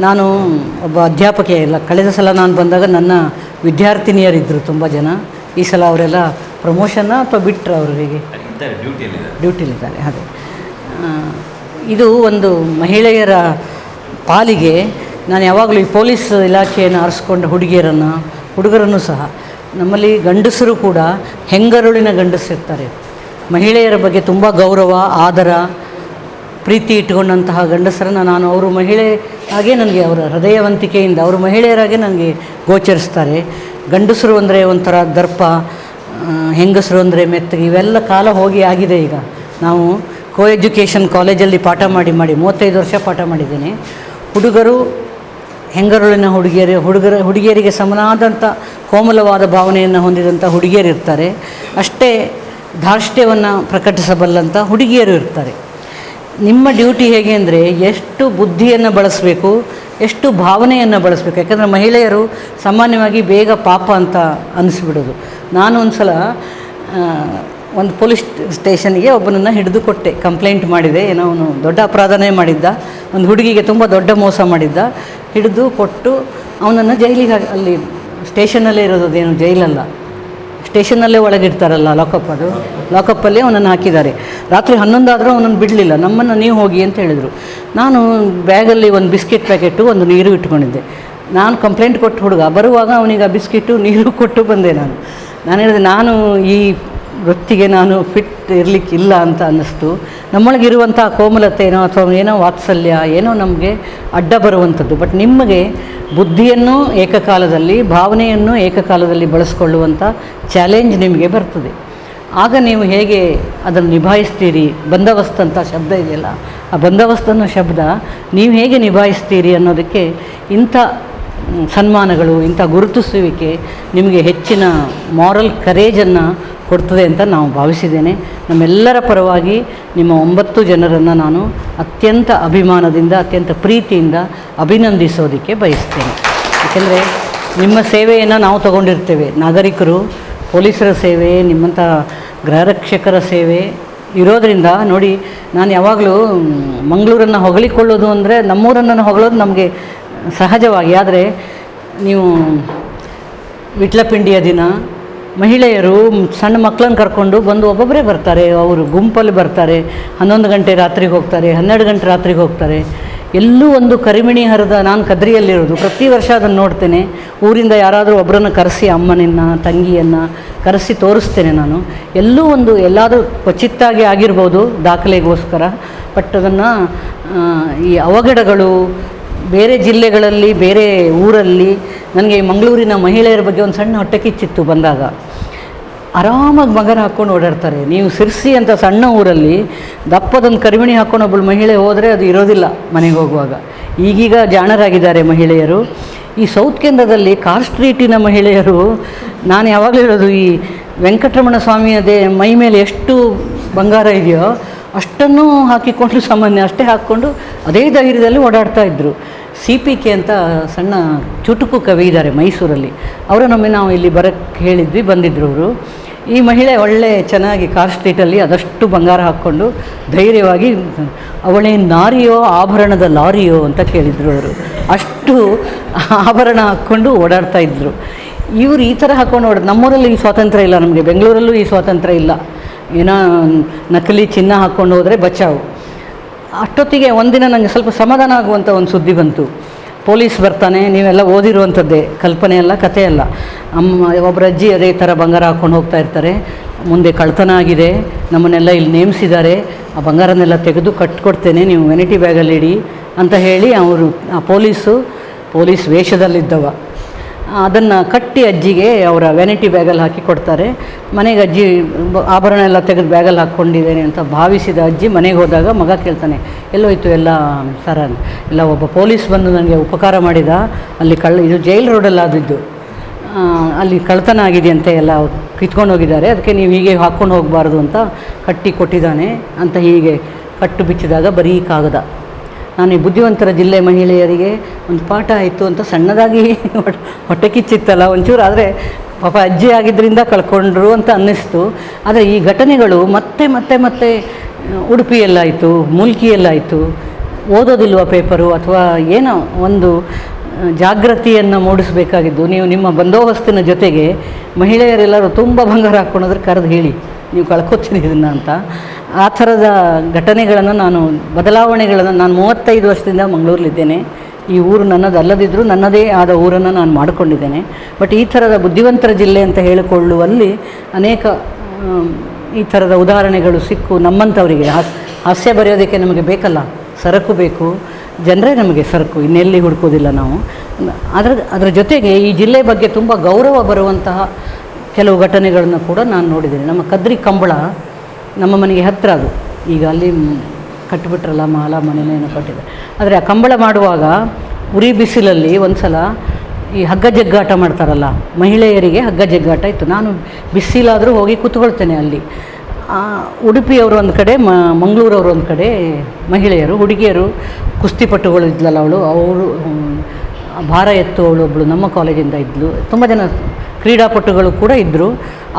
ನಾನು ಒಬ್ಬ ಅಧ್ಯಾಪಕ ಇಲ್ಲ, ಕಳೆದ ಸಲ ನಾನು ಬಂದಾಗ ನನ್ನ ವಿದ್ಯಾರ್ಥಿನಿಯರಿದ್ದರು ತುಂಬ ಜನ. ಈ ಸಲ ಅವರೆಲ್ಲ ಪ್ರಮೋಷನ್ನ ಅಥವಾ ಬಿಟ್ಟರೆ ಅವರಿಗೆ ಡ್ಯೂಟಿಲಿದ್ದಾರೆ. ಅದೇ ಇದು ಒಂದು ಮಹಿಳೆಯರ ಪಾಲಿಗೆ ನಾನು ಯಾವಾಗಲೂ ಈ ಪೊಲೀಸ್ ಇಲಾಖೆಯನ್ನು ಆರಿಸ್ಕೊಂಡ ಹುಡುಗರನ್ನು ಸಹ, ನಮ್ಮಲ್ಲಿ ಗಂಡಸರು ಕೂಡ ಹೆಂಗರುಳಿನ ಗಂಡಸಿರ್ತಾರೆ, ಮಹಿಳೆಯರ ಬಗ್ಗೆ ತುಂಬ ಗೌರವ, ಆದರ, ಪ್ರೀತಿ ಇಟ್ಟುಕೊಂಡಂತಹ ಗಂಡಸರನ್ನು ನಾನು ಅವರು ಮಹಿಳೆ ಹಾಗೆ ನನಗೆ ಅವರ ಹೃದಯವಂತಿಕೆಯಿಂದ ಅವರು ಮಹಿಳೆಯರಾಗೆ ನನಗೆ ಗೋಚರಿಸ್ತಾರೆ. ಗಂಡಸರು ಅಂದರೆ ಒಂಥರ ದರ್ಪ, ಹೆಂಗಸರು ಅಂದರೆ ಮೆತ್ತಗೆ, ಇವೆಲ್ಲ ಕಾಲ ಹೋಗಿ ಆಗಿದೆ. ಈಗ ನಾವು ಕೋ ಎಜುಕೇಷನ್ ಕಾಲೇಜಲ್ಲಿ ಪಾಠ ಮಾಡಿ 35 ವರ್ಷ ಪಾಠ ಮಾಡಿದ್ದೇನೆ. ಹುಡುಗರು ಹೆಂಗರುಳಿನ ಹುಡುಗಿಯರಿಗೆ ಸಮನಾದಂಥ ಕೋಮಲವಾದ ಭಾವನೆಯನ್ನು ಹೊಂದಿದಂಥ ಹುಡುಗಿಯರು ಇರ್ತಾರೆ, ಅಷ್ಟೇ ಧಾರ್ಷ್ಟ್ಯವನ್ನು ಪ್ರಕಟಿಸಬಲ್ಲಂಥ ಹುಡುಗಿಯರು ಇರ್ತಾರೆ. ನಿಮ್ಮ ಡ್ಯೂಟಿ ಹೇಗೆ ಅಂದರೆ ಎಷ್ಟು ಬುದ್ಧಿಯನ್ನು ಬಳಸಬೇಕು, ಎಷ್ಟು ಭಾವನೆಯನ್ನು ಬಳಸಬೇಕು. ಯಾಕಂದರೆ ಮಹಿಳೆಯರು ಸಾಮಾನ್ಯವಾಗಿ ಬೇಗ ಪಾಪ ಅಂತ ಅನಿಸ್ಬಿಡೋದು. ನಾನು ಒಂದು ಸಲ ಒಂದು ಪೊಲೀಸ್ ಸ್ಟೇಷನ್ಗೆ ಒಬ್ಬನನ್ನು ಹಿಡಿದು ಕೊಟ್ಟೆ, ಕಂಪ್ಲೇಂಟ್ ಮಾಡಿದೆ. ಏನೋ ಅವನು ದೊಡ್ಡ ಅಪರಾಧನೇ ಮಾಡಿದ್ದ, ಒಂದು ಹುಡುಗಿಗೆ ತುಂಬ ದೊಡ್ಡ ಮೋಸ ಮಾಡಿದ್ದ. ಹಿಡಿದು ಕೊಟ್ಟು ಅವನನ್ನು ಜೈಲಿಗೆ, ಅಲ್ಲಿ ಸ್ಟೇಷನಲ್ಲೇ ಇರೋದು, ಅದೇನು ಜೈಲಲ್ಲ, ಸ್ಟೇಷನ್ನಲ್ಲೇ ಒಳಗಿಡ್ತಾರಲ್ಲ ಲಾಕಪ್, ಅದು ಲಾಕಪ್ಪಲ್ಲೇ ಅವನನ್ನು ಹಾಕಿದ್ದಾರೆ. ರಾತ್ರಿ 11 ಆದರೂ ಅವನನ್ನು ಬಿಡಲಿಲ್ಲ. ನಮ್ಮನ್ನು ನೀವು ಹೋಗಿ ಅಂತ ಹೇಳಿದರು. ನಾನು ಬ್ಯಾಗಲ್ಲಿ ಒಂದು ಬಿಸ್ಕೆಟ್ ಪ್ಯಾಕೆಟು, ಒಂದು ನೀರು ಇಟ್ಕೊಂಡಿದ್ದೆ. ನಾನು ಕಂಪ್ಲೇಂಟ್ ಕೊಟ್ಟು ಹುಡುಗ ಬರುವಾಗ ಅವನಿಗೆ ಆ ಬಿಸ್ಕೆಟು ನೀರು ಕೊಟ್ಟು ಬಂದೆ. ನಾನು ಹೇಳಿದೆ, ನಾನು ಈ ವೃತ್ತಿಗೆ ನಾನು ಫಿಟ್ ಇರಲಿಕ್ಕಿಲ್ಲ ಅಂತ ಅನ್ನಿಸ್ತು. ನಮ್ಮೊಳಗಿರುವಂಥ ಕೋಮಲತೆನೋ ಅಥವಾ ಏನೋ ವಾತ್ಸಲ್ಯ ಏನೋ ನಮಗೆ ಅಡ್ಡ ಬರುವಂಥದ್ದು. ಬಟ್ ನಿಮಗೆ ಬುದ್ಧಿಯನ್ನು ಏಕಕಾಲದಲ್ಲಿ, ಭಾವನೆಯನ್ನು ಏಕಕಾಲದಲ್ಲಿ ಬಳಸ್ಕೊಳ್ಳುವಂಥ ಚಾಲೆಂಜ್ ನಿಮಗೆ ಬರ್ತದೆ. ಆಗ ನೀವು ಹೇಗೆ ಅದನ್ನು ನಿಭಾಯಿಸ್ತೀರಿ, ಬಂದೋಬಸ್ತ್ ಅಂತ ಶಬ್ದ ಇದೆಯಲ್ಲ, ಆ ಬಂದೋಬಸ್ತ್ ಅನ್ನೋ ಶಬ್ದ ನೀವು ಹೇಗೆ ನಿಭಾಯಿಸ್ತೀರಿ ಅನ್ನೋದಕ್ಕೆ ಇಂಥ ಸನ್ಮಾನಗಳು, ಇಂಥ ಗುರುತಿಸುವಿಕೆ ನಿಮಗೆ ಹೆಚ್ಚಿನ ಮಾರಲ್ ಕರೇಜನ್ನು ಕೊಡ್ತದೆ ಅಂತ ನಾವು ಭಾವಿಸಿದ್ದೇನೆ. ನಮ್ಮೆಲ್ಲರ ಪರವಾಗಿ ನಿಮ್ಮ 9 ಜನರನ್ನು ನಾನು ಅತ್ಯಂತ ಅಭಿಮಾನದಿಂದ, ಅತ್ಯಂತ ಪ್ರೀತಿಯಿಂದ ಅಭಿನಂದಿಸೋದಕ್ಕೆ ಬಯಸ್ತೇನೆ. ಏಕೆಂದರೆ ನಿಮ್ಮ ಸೇವೆಯನ್ನು ನಾವು ತಗೊಂಡಿರ್ತೇವೆ, ನಾಗರಿಕರು, ಪೊಲೀಸರ ಸೇವೆ, ನಿಮ್ಮಂಥ ಗೃಹರಕ್ಷಕರ ಸೇವೆ ಇರೋದರಿಂದ. ನೋಡಿ, ನಾನು ಯಾವಾಗಲೂ ಮಂಗಳೂರನ್ನು ಹೊಗಳಿಕೊಳ್ಳೋದು ಅಂದರೆ ನಮ್ಮೂರನ್ನು ಹೊಗಳೋದು ನಮಗೆ ಸಹಜವಾಗಿ. ಆದರೆ ನೀವು ವಿಟ್ಲಪಿಂಡಿಯ ದಿನ ಮಹಿಳೆಯರು ಸಣ್ಣ ಮಕ್ಕಳನ್ನು ಕರ್ಕೊಂಡು ಬಂದು ಒಬ್ಬೊಬ್ಬರೇ ಬರ್ತಾರೆ, ಅವರು ಗುಂಪಲ್ಲಿ ಬರ್ತಾರೆ. 11 ಗಂಟೆ ರಾತ್ರಿಗೆ ಹೋಗ್ತಾರೆ, 12 ಗಂಟೆ ರಾತ್ರಿಗೆ ಹೋಗ್ತಾರೆ. ಎಲ್ಲೂ ಒಂದು ಕರಿಮಿಣಿ ಹರಿದ, ನಾನು ಕದ್ರಿಯಲ್ಲಿರೋದು, ಪ್ರತಿ ವರ್ಷ ಅದನ್ನು ನೋಡ್ತೇನೆ. ಊರಿಂದ ಯಾರಾದರೂ ಒಬ್ಬರನ್ನು ಕರೆಸಿ, ಅಮ್ಮನನ್ನು, ತಂಗಿಯನ್ನು ಕರೆಸಿ ತೋರಿಸ್ತೇನೆ ನಾನು. ಎಲ್ಲೂ ಒಂದು ಎಲ್ಲಾದರೂ ಕ್ವಚಿತ್ತಾಗಿ ಆಗಿರ್ಬೋದು ದಾಖಲೆಗೋಸ್ಕರ. ಬಟ್ ಅದನ್ನು ಈ ಅವಘಡಗಳು ಬೇರೆ ಜಿಲ್ಲೆಗಳಲ್ಲಿ, ಬೇರೆ ಊರಲ್ಲಿ, ನನಗೆ ಮಂಗಳೂರಿನ ಮಹಿಳೆಯರ ಬಗ್ಗೆ ಒಂದು ಸಣ್ಣ ಹೊಟ್ಟೆ ಕಿಚ್ಚಿತ್ತು ಬಂದಾಗ. ಆರಾಮಾಗಿ ಮಗನ ಹಾಕ್ಕೊಂಡು ಓಡಾಡ್ತಾರೆ. ನೀವು ಸಿರ್ಸಿ ಅಂತ ಸಣ್ಣ ಊರಲ್ಲಿ ದಪ್ಪದೊಂದು ಕರಿಮಣಿ ಹಾಕ್ಕೊಂಡು ಒಬ್ಬಳು ಮಹಿಳೆ ಹೋದರೆ ಅದು ಇರೋದಿಲ್ಲ ಮನೆಗೆ ಹೋಗುವಾಗ. ಈಗೀಗ ಜಾಣರಾಗಿದ್ದಾರೆ ಮಹಿಳೆಯರು. ಈ ಸೌತ್ ಕೇಂದ್ರದಲ್ಲಿ ಕಾರ್ ಸ್ಟ್ರೀಟಿನ ಮಹಿಳೆಯರು, ನಾನು ಯಾವಾಗಲೂ ಹೇಳೋದು, ಈ ವೆಂಕಟರಮಣ ಸ್ವಾಮಿಯದೇ ಮೈ ಮೇಲೆ ಎಷ್ಟು ಬಂಗಾರ ಇದೆಯೋ ಅಷ್ಟನ್ನು ಹಾಕಿಕೊಂಡು ಸಾಮಾನ್ಯ ಅಷ್ಟೇ ಹಾಕ್ಕೊಂಡು ಅದೇ ಧೈರ್ಯದಲ್ಲಿ ಓಡಾಡ್ತಾ ಇದ್ದರು. CPK ಅಂತ ಸಣ್ಣ ಚುಟುಕು ಕವಿ ಇದ್ದಾರೆ ಮೈಸೂರಲ್ಲಿ. ಅವರನ್ನೊಮ್ಮೆ ನಾವು ಇಲ್ಲಿ ಬರೋಕ್ಕೆ ಹೇಳಿದ್ವಿ, ಬಂದಿದ್ದರು ಅವರು. ಈ ಮಹಿಳೆ ಒಳ್ಳೆ ಚೆನ್ನಾಗಿ ಕಾರ್ ಸ್ಟ್ರೀಟಲ್ಲಿ ಅದಷ್ಟು ಬಂಗಾರ ಹಾಕ್ಕೊಂಡು ಧೈರ್ಯವಾಗಿ, ಅವಳೇ ನಾರಿಯೋ ಆಭರಣದ ಲಾರಿಯೋ ಅಂತ ಕೇಳಿದರು ಅವರು. ಅಷ್ಟು ಆಭರಣ ಹಾಕ್ಕೊಂಡು ಓಡಾಡ್ತಾ ಇದ್ದರು. ಇವರು ಈ ಥರ ಹಾಕ್ಕೊಂಡು ನಮ್ಮೂರಲ್ಲಿ ಈ ಸ್ವಾತಂತ್ರ್ಯ ಇಲ್ಲ, ನಮಗೆ ಬೆಂಗಳೂರಲ್ಲೂ ಈ ಸ್ವಾತಂತ್ರ್ಯ ಇಲ್ಲ. ಏನೋ ನಕಲಿ ಚಿನ್ನ ಹಾಕ್ಕೊಂಡು ಹೋದರೆ ಬಚಾವು. ಅಷ್ಟೊತ್ತಿಗೆ ಒಂದಿನ ನನಗೆ ಸ್ವಲ್ಪ ಸಮಾಧಾನ ಆಗುವಂಥ ಒಂದು ಸುದ್ದಿ ಬಂತು. ಪೊಲೀಸ್ ಬರ್ತಾನೆ, ನೀವೆಲ್ಲ ಓದಿರುವಂಥದ್ದೇ, ಕಲ್ಪನೆ ಅಲ್ಲ, ಕಥೆ ಅಲ್ಲ. ಒಬ್ಬರ ಅಜ್ಜಿ ಅದೇ ಥರ ಬಂಗಾರ ಹಾಕ್ಕೊಂಡು ಹೋಗ್ತಾ ಇರ್ತಾರೆ. ಮುಂದೆ ಕಳ್ತನ ಆಗಿದೆ, ನಮ್ಮನ್ನೆಲ್ಲ ಇಲ್ಲಿ ನೇಮಿಸಿದ್ದಾರೆ, ಆ ಬಂಗಾರನೆಲ್ಲ ತೆಗೆದು ಕಟ್ಕೊಡ್ತೇನೆ, ನೀವು ವೆನಿಟಿ ಬ್ಯಾಗಲ್ಲಿ ಇಡಿ ಅಂತ ಹೇಳಿ ಅವರು, ಆ ಪೊಲೀಸ್ ವೇಷದಲ್ಲಿದ್ದವ ಅದನ್ನು ಕಟ್ಟಿ ಅಜ್ಜಿಗೆ ಅವರ ವೆನಿಟಿ ಬ್ಯಾಗಲ್ಲಿ ಹಾಕಿ ಕೊಡ್ತಾರೆ. ಮನೆಗೆ ಅಜ್ಜಿ ಆಭರಣ ಎಲ್ಲ ತೆಗೆದು ಬ್ಯಾಗಲ್ಲಿ ಹಾಕ್ಕೊಂಡಿದ್ದೇನೆ ಅಂತ ಭಾವಿಸಿದ ಅಜ್ಜಿ ಮನೆಗೆ ಹೋದಾಗ ಮಗ ಕೇಳ್ತಾನೆ, ಎಲ್ಲೋಯ್ತು ಎಲ್ಲ ಸರ? ಎಲ್ಲ ಒಬ್ಬ ಪೊಲೀಸ್ ಬಂದು ನನಗೆ ಉಪಕಾರ ಮಾಡಿದ, ಅಲ್ಲಿ ಇದು ಜೈಲ್ ರೋಡಲ್ಲಿ ಆದಿದ್ದು, ಅಲ್ಲಿ ಕಳ್ತನ ಆಗಿದೆಯಂತೆ, ಎಲ್ಲ ಕಿತ್ಕೊಂಡು ಹೋಗಿದ್ದಾರೆ, ಅದಕ್ಕೆ ನೀವು ಹೀಗೆ ಹಾಕ್ಕೊಂಡು ಹೋಗಬಾರ್ದು ಅಂತ ಕಟ್ಟಿ ಕೊಟ್ಟಿದ್ದಾನೆ ಅಂತ ಹೀಗೆ ಕಟ್ಟು ಬಿಚ್ಚಿದಾಗ ಬರೀ ಕಾಗದ. ನಾನು ಈ ಬುದ್ಧಿವಂತರ ಜಿಲ್ಲೆ ಮಹಿಳೆಯರಿಗೆ ಒಂದು ಪಾಠ ಆಯಿತು ಅಂತ ಸಣ್ಣದಾಗಿ ಹೊಟ್ಟೆ ಕಿಚ್ಚಿತ್ತಲ್ಲ ಒಂಚೂರು, ಆದರೆ ಪಾಪ ಅಜ್ಜಿ ಆಗಿದ್ದರಿಂದ ಕಳ್ಕೊಂಡ್ರು ಅಂತ ಅನ್ನಿಸ್ತು. ಆದರೆ ಈ ಘಟನೆಗಳು ಮತ್ತೆ ಮತ್ತೆ ಮತ್ತೆ ಉಡುಪಿಯಲ್ಲಾಯಿತು, ಮುಲ್ಕಿಯಲ್ಲಾಯಿತು. ಓದೋದಿಲ್ವ ಪೇಪರು ಅಥವಾ ಏನೋ ಒಂದು ಜಾಗೃತಿಯನ್ನು ಮೂಡಿಸಬೇಕಾಗಿದ್ದು. ನೀವು ನಿಮ್ಮ ಬಂದೋಬಸ್ತಿನ ಜೊತೆಗೆ ಮಹಿಳೆಯರೆಲ್ಲರೂ ತುಂಬ ಬಂಗಾರ ಹಾಕ್ಕೊಂಡ್ರೆ ಕರೆದು ಹೇಳಿ, ನೀವು ಕಳ್ಕೊತೀನಿ ಇದನ್ನು ಅಂತ. ಆ ಥರದ ಘಟನೆಗಳನ್ನು ಬದಲಾವಣೆಗಳನ್ನು ನಾನು 35 ವರ್ಷದಿಂದ ಮಂಗಳೂರಲ್ಲಿದ್ದೇನೆ. ಈ ಊರು ನನ್ನದಲ್ಲದಿದ್ದರೂ ನನ್ನದೇ ಆದ ಊರನ್ನು ನಾನು ಮಾಡಿಕೊಂಡಿದ್ದೇನೆ. ಬಟ್ ಈ ಥರದ ಬುದ್ಧಿವಂತರ ಜಿಲ್ಲೆ ಅಂತ ಹೇಳಿಕೊಳ್ಳುವಲ್ಲಿ ಅನೇಕ ಈ ಥರದ ಉದಾಹರಣೆಗಳು ಸಿಕ್ಕು. ನಮ್ಮಂಥವರಿಗೆ ಹಾಸ್ಯ ಬರೆಯೋದಕ್ಕೆ ನಮಗೆ ಬೇಕಲ್ಲ, ಸರಕು ಬೇಕು, ಜನರೇ ನಮಗೆ ಸರಕು, ಇನ್ನೆಲ್ಲಿ ಹುಡುಕೋದಿಲ್ಲ ನಾವು. ಅದರ ಜೊತೆಗೆ ಈ ಜಿಲ್ಲೆ ಬಗ್ಗೆ ತುಂಬ ಗೌರವ ಬರುವಂತಹ ಕೆಲವು ಘಟನೆಗಳನ್ನು ಕೂಡ ನಾನು ನೋಡಿದ್ದೇನೆ. ನಮ್ಮ ಕದ್ರಿ ಕಂಬಳ ನಮ್ಮ ಮನೆಗೆ ಹತ್ತಿರ, ಅದು ಈಗ ಅಲ್ಲಿ ಕಟ್ಟಿಬಿಟ್ರಲ್ಲ, ಮಾಲ ಮನೆಯೇನೋ ಕಟ್ಟಿದೆ. ಆದರೆ ಆ ಕಂಬಳ ಮಾಡುವಾಗ ಉರಿ ಬಿಸಿಲಲ್ಲಿ ಒಂದು ಸಲ ಈ ಹಗ್ಗ ಜಗ್ಗಾಟ ಮಾಡ್ತಾರಲ್ಲ, ಮಹಿಳೆಯರಿಗೆ ಹಗ್ಗ ಜಗ್ಗಾಟ ಇತ್ತು. ನಾನು ಬಿಸಿಲಾದರೂ ಹೋಗಿ ಕೂತ್ಕೊಳ್ತೇನೆ ಅಲ್ಲಿ. ಉಡುಪಿಯವರು ಒಂದು ಕಡೆ, ಮಂಗಳೂರವರು ಒಂದು ಕಡೆ ಮಹಿಳೆಯರು, ಹುಡುಗಿಯರು ಕುಸ್ತಿಪಟುಗಳು ಇದ್ಲಲ್ಲ ಅವರು ಭಾರ ಎತ್ತುವವಳು ಒಬ್ಬಳು ನಮ್ಮ ಕಾಲೇಜಿಂದ ಇದ್ಲು. ತುಂಬ ಜನ ಕ್ರೀಡಾಪಟುಗಳು ಕೂಡ ಇದ್ದರು.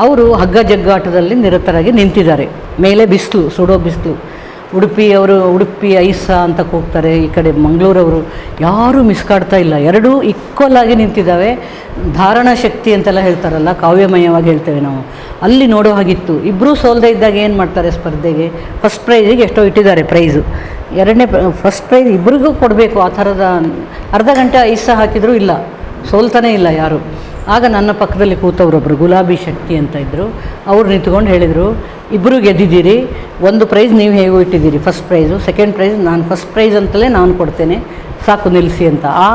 ಅವರು ಹಗ್ಗ ಜಗ್ಗಾಟದಲ್ಲಿ ನಿರತರಾಗಿ ನಿಂತಿದ್ದಾರೆ. ಮೇಲೆ ಬಿಸಿಲು, ಸುಡೋ ಬಿಸಿಲು. ಉಡುಪಿ ಐಸ ಅಂತ ಕೂಗ್ತಾರೆ, ಈ ಕಡೆ ಮಂಗಳೂರವರು ಯಾರೂ ಮಿಸ್ಕಾಡ್ತಾ ಇಲ್ಲ, ಎರಡೂ ಈಕ್ವಲ್ ಆಗಿ ನಿಂತಿದ್ದಾವೆ. ಧಾರಣಾ ಶಕ್ತಿ ಅಂತೆಲ್ಲ ಹೇಳ್ತಾರಲ್ಲ, ಕಾವ್ಯಮಯವಾಗಿ ಹೇಳ್ತೇವೆ ನಾವು, ಅಲ್ಲಿ ನೋಡೋ ಹಾಗಿತ್ತು. ಇಬ್ಬರೂ ಸೋಲ್ದೇ ಇದ್ದಾಗ ಏನು ಮಾಡ್ತಾರೆ ಸ್ಪರ್ಧೆಗೆ, ಫಸ್ಟ್ ಪ್ರೈಸಿಗೆ ಎಷ್ಟೋ ಇಟ್ಟಿದ್ದಾರೆ ಪ್ರೈಸು, ಫಸ್ಟ್ ಪ್ರೈಸ್ ಇಬ್ಬರಿಗೂ ಕೊಡಬೇಕು. ಆ ಥರದ ಅರ್ಧ ಗಂಟೆ ಐಸ ಹಾಕಿದರೂ ಇಲ್ಲ, ಸೋಲ್ತಾನೇ ಇಲ್ಲ ಯಾರು. ಆಗ ನನ್ನ ಪಕ್ಕದಲ್ಲಿ ಕೂತವ್ರೊಬ್ಬರು ಗುಲಾಬಿ ಶಕ್ತಿ ಅಂತ ಇದ್ದರು. ಅವ್ರು ನಿಂತ್ಕೊಂಡು ಹೇಳಿದರು, ಇಬ್ಬರು ಗೆದ್ದಿದ್ದೀರಿ, ಒಂದು ಪ್ರೈಸ್ ನೀವು ಹೇಗೂ ಇಟ್ಟಿದ್ದೀರಿ, ಫಸ್ಟ್ ಪ್ರೈಸು, ಸೆಕೆಂಡ್ ಪ್ರೈಸ್ ನಾನು ಫಸ್ಟ್ ಪ್ರೈಸ್ ಅಂತಲೇ ನಾನು ಕೊಡ್ತೇನೆ, ಸಾಕು ನಿಲ್ಲಿಸಿ ಅಂತ. ಆ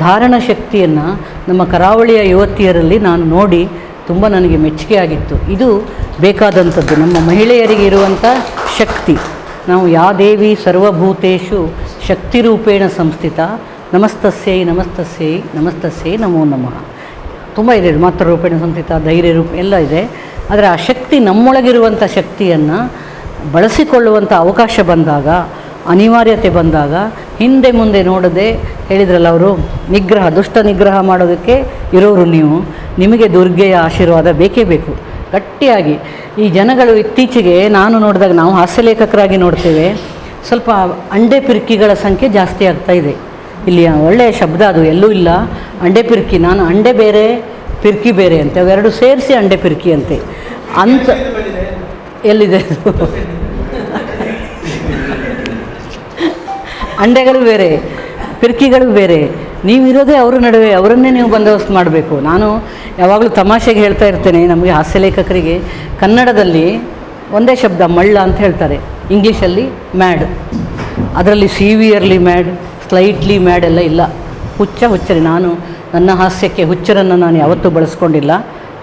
ಧಾರಣ ಶಕ್ತಿಯನ್ನು ನಮ್ಮ ಕರಾವಳಿಯ ಯುವತಿಯರಲ್ಲಿ ನಾನು ನೋಡಿ ತುಂಬ ನನಗೆ ಮೆಚ್ಚುಗೆ ಆಗಿತ್ತು. ಇದು ಬೇಕಾದಂಥದ್ದು ನಮ್ಮ ಮಹಿಳೆಯರಿಗೆ ಇರುವಂಥ ಶಕ್ತಿ. ನಾವು ಯಾ ದೇವಿ ಸರ್ವಭೂತೇಷು ಶಕ್ತಿರೂಪೇಣ ಸಂಸ್ಥಿತ, ನಮಸ್ತಸ್ಯೈ ನಮಸ್ತಸ್ಯೈ ನಮಸ್ತಸ್ಯೈ ನಮೋ ನಮಃ. ತುಂಬ ಇದೆ, ಮಾತೃರೂಪೇಣ ಸಂಸ್ಥಿತ, ಧೈರ್ಯ ರೂಪ ಎಲ್ಲ ಇದೆ. ಆದರೆ ಆ ಶಕ್ತಿ, ನಮ್ಮೊಳಗಿರುವಂಥ ಶಕ್ತಿಯನ್ನು ಬಳಸಿಕೊಳ್ಳುವಂಥ ಅವಕಾಶ ಬಂದಾಗ, ಅನಿವಾರ್ಯತೆ ಬಂದಾಗ, ಹಿಂದೆ ಮುಂದೆ ನೋಡದೆ, ಹೇಳಿದ್ರಲ್ಲ ಅವರು, ನಿಗ್ರಹ, ದುಷ್ಟ ನಿಗ್ರಹ ಮಾಡೋದಕ್ಕೆ ಇರೋರು ನೀವು, ನಿಮಗೆ ದುರ್ಗೆಯ ಆಶೀರ್ವಾದ ಬೇಕೇ ಬೇಕು ಗಟ್ಟಿಯಾಗಿ. ಈ ಜನಗಳು ಇತ್ತೀಚೆಗೆ ನಾನು ನೋಡಿದಾಗ, ನಾವು ಹಾಸ್ಯಲೇಖಕರಾಗಿ ನೋಡ್ತೇವೆ, ಸ್ವಲ್ಪ ಅಂಡೆ ಪಿರ್ಕಿಗಳ ಸಂಖ್ಯೆ ಜಾಸ್ತಿ ಆಗ್ತಾ ಇದೆ. ಇಲ್ಲಿ ಒಳ್ಳೆಯ ಶಬ್ದ ಅದು, ಎಲ್ಲೂ ಇಲ್ಲ. ಅಂಡೆ ಪಿರ್ಕಿ, ನಾನು ಅಂಡೆ ಬೇರೆ ಪಿರ್ಕಿ ಬೇರೆ ಅಂತೆ, ಅವೆರಡು ಸೇರಿಸಿ ಅಂಡೆ ಪಿರ್ಕಿ ಅಂತೆ ಅಂತ. ಎಲ್ಲಿದೆ ಅಂಡೆಗಳು ಬೇರೆ, ಪಿರ್ಕಿಗಳು ಬೇರೆ. ನೀವಿರೋದೇ ಅವರ ನಡುವೆ, ಅವರನ್ನೇ ನೀವು ಬಂದೋಬಸ್ತ್ ಮಾಡಬೇಕು. ನಾನು ಯಾವಾಗಲೂ ತಮಾಷೆಗೆ ಹೇಳ್ತಾ ಇರ್ತೇನೆ, ನಮಗೆ ಹಾಸ್ಯಲೇಖಕರಿಗೆ ಕನ್ನಡದಲ್ಲಿ ಒಂದೇ ಶಬ್ದ ಮಳ್ಳ ಅಂತ ಹೇಳ್ತಾರೆ, ಇಂಗ್ಲೀಷಲ್ಲಿ ಮ್ಯಾಡ್. ಅದರಲ್ಲಿ ಸಿವಿಯರ್ಲಿ ಮ್ಯಾಡ್, ಸ್ಲೈಟ್ಲಿ ಮ್ಯಾಡ್ ಎಲ್ಲ ಇಲ್ಲ. ಹುಚ್ಚರಿ. ನಾನು ನನ್ನ ಹಾಸ್ಯಕ್ಕೆ ಹುಚ್ಚರನ್ನು ನಾನು ಯಾವತ್ತೂ ಬಳಸ್ಕೊಂಡಿಲ್ಲ.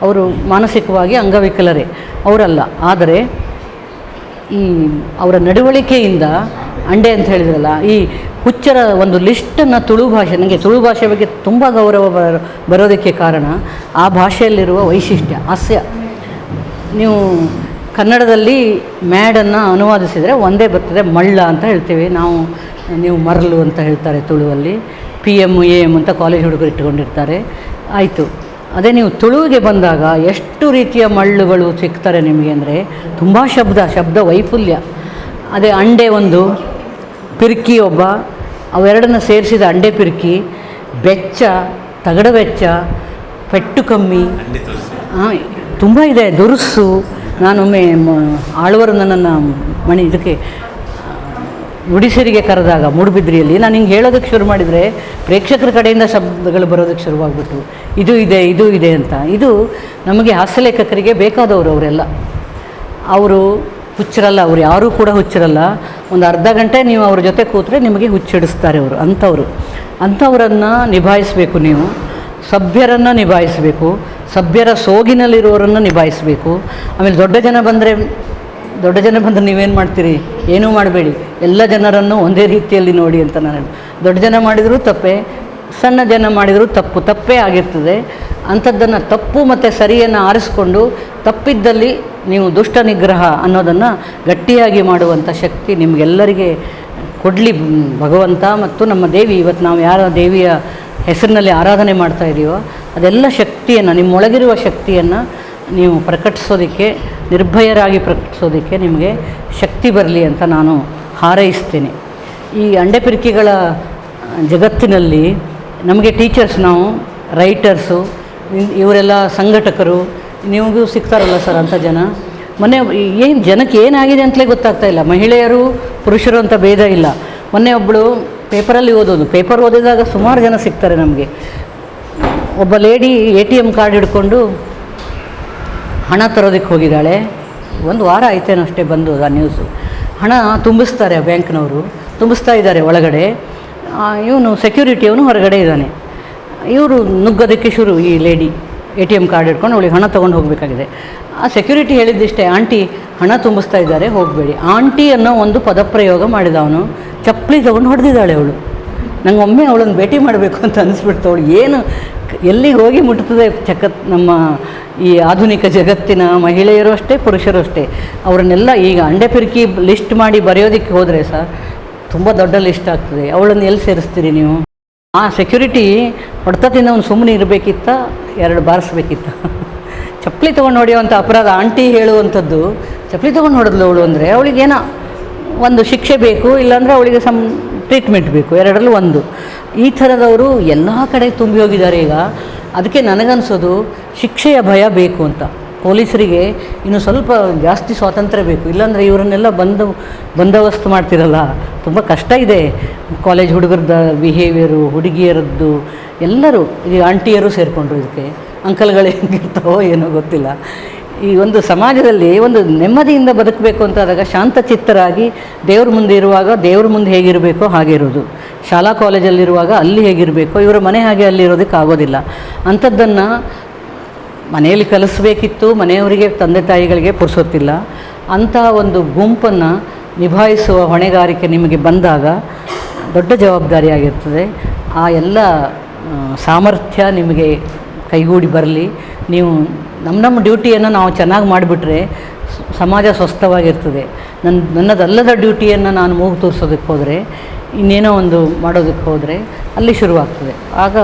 ಅವರು ಮಾನಸಿಕವಾಗಿ ಅಂಗವಿಕಲರೇ, ಅವರಲ್ಲ. ಆದರೆ ಈ ಅವರ ನಡವಳಿಕೆಯಿಂದ ಅಂಡೆ ಅಂತ ಹೇಳಿದ್ರಲ್ಲ, ಈ ಹುಚ್ಚರ ಒಂದು ಲಿಸ್ಟನ್ನು ತುಳು ಭಾಷೆ, ನನಗೆ ತುಳು ಭಾಷೆ ಬಗ್ಗೆ ತುಂಬ ಗೌರವ ಬರೋದಕ್ಕೆ ಕಾರಣ ಆ ಭಾಷೆಯಲ್ಲಿರುವ ವೈಶಿಷ್ಟ್ಯ, ಹಾಸ್ಯ. ನೀವು ಕನ್ನಡದಲ್ಲಿ ಮ್ಯಾಡನ್ನು ಅನುವಾದಿಸಿದರೆ ಒಂದೇ ಬರ್ತದೆ, ಮಳ್ಳ ಅಂತ ಹೇಳ್ತೇವೆ ನಾವು, ನೀವು ಮರಳು ಅಂತ ಹೇಳ್ತಾರೆ ತುಳುವಲ್ಲಿ. PM AM ಅಂತ ಕಾಲೇಜ್ ಹುಡುಗರು ಇಟ್ಟುಕೊಂಡಿರ್ತಾರೆ. ಆಯಿತು, ಅದೇ ನೀವು ತುಳುವಿಗೆ ಬಂದಾಗ ಎಷ್ಟು ರೀತಿಯ ಮಳ್ಳುಗಳು ಸಿಗ್ತಾರೆ ನಿಮಗೆ ಅಂದರೆ ತುಂಬ ಶಬ್ದ ವೈಫಲ್ಯ. ಅದೇ ಅಂಡೆ ಒಂದು, ಪಿರ್ಕಿ ಒಬ್ಬ, ಅವೆರಡನ್ನು ಸೇರಿಸಿದ ಅಂಡೆ ಪಿರ್ಕಿ, ಬೆಚ್ಚ, ತಗಡ ಬೆಚ್ಚ, ಪೆಟ್ಟು ಕಮ್ಮಿ, ತುಂಬ ಇದೆ. ದುರುಸು, ನಾನೊಮ್ಮೆ ಆಳ್ವರು ನನ್ನನ್ನು ಇದಕ್ಕೆ ನುಡಿಸಿರಿಗೆ ಕರೆದಾಗ ಮೂಡುಬಿದ್ರಿಯಲ್ಲಿ ನಾನು ಹಿಂಗೆ ಹೇಳೋದಕ್ಕೆ ಶುರು ಮಾಡಿದರೆ ಪ್ರೇಕ್ಷಕರ ಕಡೆಯಿಂದ ಶಬ್ದಗಳು ಬರೋದಕ್ಕೆ ಶುರುವಾಗ್ಬಿಟ್ಟು ಇದು ಇದೆ ಅಂತ. ಇದು ನಮಗೆ ಹಾಸ್ಯಲೇಖಕರಿಗೆ ಬೇಕಾದವರು ಅವರೆಲ್ಲ. ಅವರು ಹುಚ್ಚರಲ್ಲ, ಅವ್ರು ಯಾರೂ ಕೂಡ ಹುಚ್ಚರಲ್ಲ. ಒಂದು ಅರ್ಧ ಗಂಟೆ ನೀವು ಅವ್ರ ಜೊತೆ ಕೂತ್ರೆ ನಿಮಗೆ ಹುಚ್ಚಿಡಿಸ್ತಾರೆ ಅವರು. ಅಂಥವರನ್ನು ನಿಭಾಯಿಸಬೇಕು ನೀವು. ಸಭ್ಯರನ್ನು ನಿಭಾಯಿಸಬೇಕು, ಸಭ್ಯರ ಸೋಗಿನಲ್ಲಿರುವವರನ್ನು ನಿಭಾಯಿಸಬೇಕು. ಆಮೇಲೆ ದೊಡ್ಡ ಜನ ಬಂದರೆ ನೀವೇನು ಮಾಡ್ತೀರಿ? ಏನೂ ಮಾಡಬೇಡಿ, ಎಲ್ಲ ಜನರನ್ನು ಒಂದೇ ರೀತಿಯಲ್ಲಿ ನೋಡಿ ಅಂತ ನಾನು. ದೊಡ್ಡ ಜನ ಮಾಡಿದರೂ ತಪ್ಪೇ, ಸಣ್ಣ ಜನ ಮಾಡಿದರೂ ತಪ್ಪೇ ಆಗಿರ್ತದೆ. ಅಂಥದ್ದನ್ನು ತಪ್ಪು ಮತ್ತು ಸರಿಯನ್ನು ಆರಿಸ್ಕೊಂಡು ತಪ್ಪಿದ್ದಲ್ಲಿ ನೀವು ದುಷ್ಟ ನಿಗ್ರಹ ಅನ್ನೋದನ್ನು ಗಟ್ಟಿಯಾಗಿ ಮಾಡುವಂಥ ಶಕ್ತಿ ನಿಮಗೆಲ್ಲರಿಗೆ ಕೊಡಲಿ ಭಗವಂತ. ಮತ್ತು ನಮ್ಮ ದೇವಿ, ಇವತ್ತು ನಾವು ಯಾರ ದೇವಿಯ ಹೆಸರಿನಲ್ಲಿ ಆರಾಧನೆ ಮಾಡ್ತಾ ಇದೀವೋ ಅದೆಲ್ಲ ಶಕ್ತಿಯನ್ನು, ನಿಮ್ಮೊಳಗಿರುವ ಶಕ್ತಿಯನ್ನು ನೀವು ಪ್ರಕಟಿಸೋದಕ್ಕೆ, ನಿರ್ಭಯರಾಗಿ ಪ್ರಕಟಿಸೋದಕ್ಕೆ ನಿಮಗೆ ಶಕ್ತಿ ಬರಲಿ ಅಂತ ನಾನು ಹಾರೈಸ್ತೇನೆ. ಈ ಅಂಡೆಪಿರಿಕೆಗಳ ಜಗತ್ತಿನಲ್ಲಿ ನಮಗೆ ಟೀಚರ್ಸ್, ನಾವು ರೈಟರ್ಸು, ಇವರೆಲ್ಲ ಸಂಘಟಕರು, ನಿಮಗೂ ಸಿಗ್ತಾರಲ್ಲ ಸರ್ ಅಂಥ ಜನ. ಜನಕ್ಕೆ ಏನಾಗಿದೆ ಅಂತಲೇ ಗೊತ್ತಾಗ್ತಾ ಇಲ್ಲ. ಮಹಿಳೆಯರು ಪುರುಷರು ಅಂತ ಭೇದ ಇಲ್ಲ. ಮೊನ್ನೆ ಒಬ್ಬಳು ಪೇಪರಲ್ಲಿ ಪೇಪರ್ ಓದಿದಾಗ ಸುಮಾರು ಜನ ಸಿಗ್ತಾರೆ ನಮಗೆ. ಒಬ್ಬ ಲೇಡಿ ATM ಕಾರ್ಡ್ ಹಿಡ್ಕೊಂಡು ಹಣ ತರೋದಕ್ಕೆ ಹೋಗಿದ್ದಾಳೆ. 1 ವಾರ ಆಯ್ತೇನೋ ಅಷ್ಟೇ ಬಂದು ಆ ನ್ಯೂಸು. ಹಣ ತುಂಬಿಸ್ತಾರೆ, ಬ್ಯಾಂಕ್ನವರು ತುಂಬಿಸ್ತಾ ಇದ್ದಾರೆ ಒಳಗಡೆ. ಇವನು ಸೆಕ್ಯೂರಿಟಿಯವನು ಹೊರಗಡೆ ಇದ್ದಾನೆ. ಇವರು ನುಗ್ಗೋದಕ್ಕೆ ಈ ಲೇಡಿ ATM ಕಾರ್ಡ್ ಹಿಡ್ಕೊಂಡು ಅವಳಿಗೆ ಹಣ ತೊಗೊಂಡು ಹೋಗಬೇಕಾಗಿದೆ. ಆ ಸೆಕ್ಯೂರಿಟಿ ಹೇಳಿದ್ದಿಷ್ಟೇ, ಆಂಟಿ ಹಣ ತುಂಬಿಸ್ತಾ ಇದ್ದಾರೆ, ಹೋಗಬೇಡಿ. ಆಂಟಿ ಅನ್ನೋ ಒಂದು ಪದಪ್ರಯೋಗ ಮಾಡಿದ ಅವನು. ಚಪ್ಪಲಿ ತೊಗೊಂಡು ಹೊಡೆದಿದ್ದಾಳೆ ಅವಳು. ನಂಗೆ ಒಮ್ಮೆ ಅವಳನ್ನು ಭೇಟಿ ಮಾಡಬೇಕು ಅಂತ ಅನಿಸ್ಬಿಡ್ತು. ಅವಳು ಏನು ಎಲ್ಲಿಗೆ ಹೋಗಿ ಮುಟ್ತದೆ ನಮ್ಮ ಈ ಆಧುನಿಕ ಜಗತ್ತಿನ ಮಹಿಳೆಯರು ಅಷ್ಟೇ, ಪುರುಷರು ಅಷ್ಟೇ. ಅವರನ್ನೆಲ್ಲ ಈಗ ಅಂಡೆಪಿರಿಕಿ ಲಿಸ್ಟ್ ಮಾಡಿ ಬರೆಯೋದಕ್ಕೆ ಹೋದರೆ ಸರ್ ತುಂಬ ದೊಡ್ಡ ಲಿಸ್ಟ್ ಆಗ್ತದೆ. ಅವಳನ್ನು ಎಲ್ಲಿ ಸೇರಿಸ್ತೀರಿ ನೀವು? ಆ ಸೆಕ್ಯೂರಿಟಿ ಹೊಡೆತದಿಂದ ಅವ್ನು ಸುಮ್ಮನೆ ಇರಬೇಕಿತ್ತ, 2 ಬಾರಿಸ್ಬೇಕಿತ್ತ? ಚಪ್ಪಲಿ ತೊಗೊಂಡು ಹೊಡೆಯುವಂಥ ಅಪರಾಧ ಆಂಟಿ ಹೇಳುವಂಥದ್ದು. ಚಪ್ಪಲಿ ತೊಗೊಂಡು ಹೊಡೆದ್ಲು ಅವಳು ಅಂದರೆ ಅವಳಿಗೇನೋ ಒಂದು ಶಿಕ್ಷೆ ಬೇಕು, ಇಲ್ಲಾಂದರೆ ಅವಳಿಗೆ ಟ್ರೀಟ್ಮೆಂಟ್ ಬೇಕು, 2ರಲ್ಲಿ 1. ಈ ಥರದವರು ಎಲ್ಲ ಕಡೆ ತುಂಬಿ ಹೋಗಿದ್ದಾರೆ ಈಗ. ಅದಕ್ಕೆ ನನಗನ್ಸೋದು ಶಿಕ್ಷೆಯ ಭಯ ಬೇಕು ಅಂತ. ಪೊಲೀಸರಿಗೆ ಇನ್ನು ಸ್ವಲ್ಪ ಜಾಸ್ತಿ ಸ್ವಾತಂತ್ರ್ಯ ಬೇಕು. ಇಲ್ಲಾಂದರೆ ಇವರನ್ನೆಲ್ಲ ಬಂದೋಬಸ್ತ್ ಮಾಡ್ತಿರಲ್ಲ, ತುಂಬ ಕಷ್ಟ ಇದೆ. ಕಾಲೇಜ್ ಹುಡುಗರದ ಬಿಹೇವಿಯರು, ಹುಡುಗಿಯರದ್ದು ಎಲ್ಲರೂ, ಈ ಆಂಟಿಯರು ಸೇರಿಕೊಂಡ್ರು ಇದಕ್ಕೆ. ಅಂಕಲ್ಗಳು ಹೆಂಗಿರ್ತಾವೋ ಏನೋ ಗೊತ್ತಿಲ್ಲ. ಈ ಒಂದು ಸಮಾಜದಲ್ಲಿ ಒಂದು ನೆಮ್ಮದಿಯಿಂದ ಬದುಕಬೇಕು ಅಂತಾದಾಗ ಶಾಂತಚಿತ್ತರಾಗಿ ದೇವ್ರ ಮುಂದೆ ಇರುವಾಗ ದೇವ್ರ ಮುಂದೆ ಹೇಗಿರಬೇಕೋ ಹಾಗೆ ಇರೋದು. ಶಾಲಾ ಕಾಲೇಜಲ್ಲಿರುವಾಗ ಅಲ್ಲಿ ಹೇಗಿರಬೇಕೋ ಇವರ ಮನೆ ಹಾಗೆ ಅಲ್ಲಿ ಇರೋದಕ್ಕೆ ಆಗೋದಿಲ್ಲ. ಅಂಥದ್ದನ್ನು ಮನೆಯಲ್ಲಿ ಕಲಿಸ್ಬೇಕಿತ್ತು. ಮನೆಯವರಿಗೆ, ತಂದೆ ತಾಯಿಗಳಿಗೆ ಪುರ್ಸೊತ್ತಿಲ್ಲ. ಅಂಥ ಒಂದು ಗುಂಪನ್ನು ನಿಭಾಯಿಸುವ ಹೊಣೆಗಾರಿಕೆ ನಿಮಗೆ ಬಂದಾಗ ದೊಡ್ಡ ಜವಾಬ್ದಾರಿಯಾಗಿರ್ತದೆ. ಆ ಎಲ್ಲ ಸಾಮರ್ಥ್ಯ ನಿಮಗೆ ಕೈಗೂಡಿ ಬರಲಿ. ನೀವು ನಮ್ಮ ಡ್ಯೂಟಿಯನ್ನು ನಾವು ಚೆನ್ನಾಗಿ ಮಾಡಿಬಿಟ್ರೆ ಸಮಾಜ ಸ್ವಸ್ಥವಾಗಿರ್ತದೆ. ನನ್ನದಲ್ಲದ ಡ್ಯೂಟಿಯನ್ನು ನಾನು ಮೂಗು ತೋರಿಸೋದಕ್ಕೆ ಹೋದರೆ, ಇನ್ನೇನೋ ಒಂದು ಮಾಡೋದಕ್ಕೆ ಹೋದರೆ ಅಲ್ಲಿ ಶುರುವಾಗ್ತದೆ. ಆಗ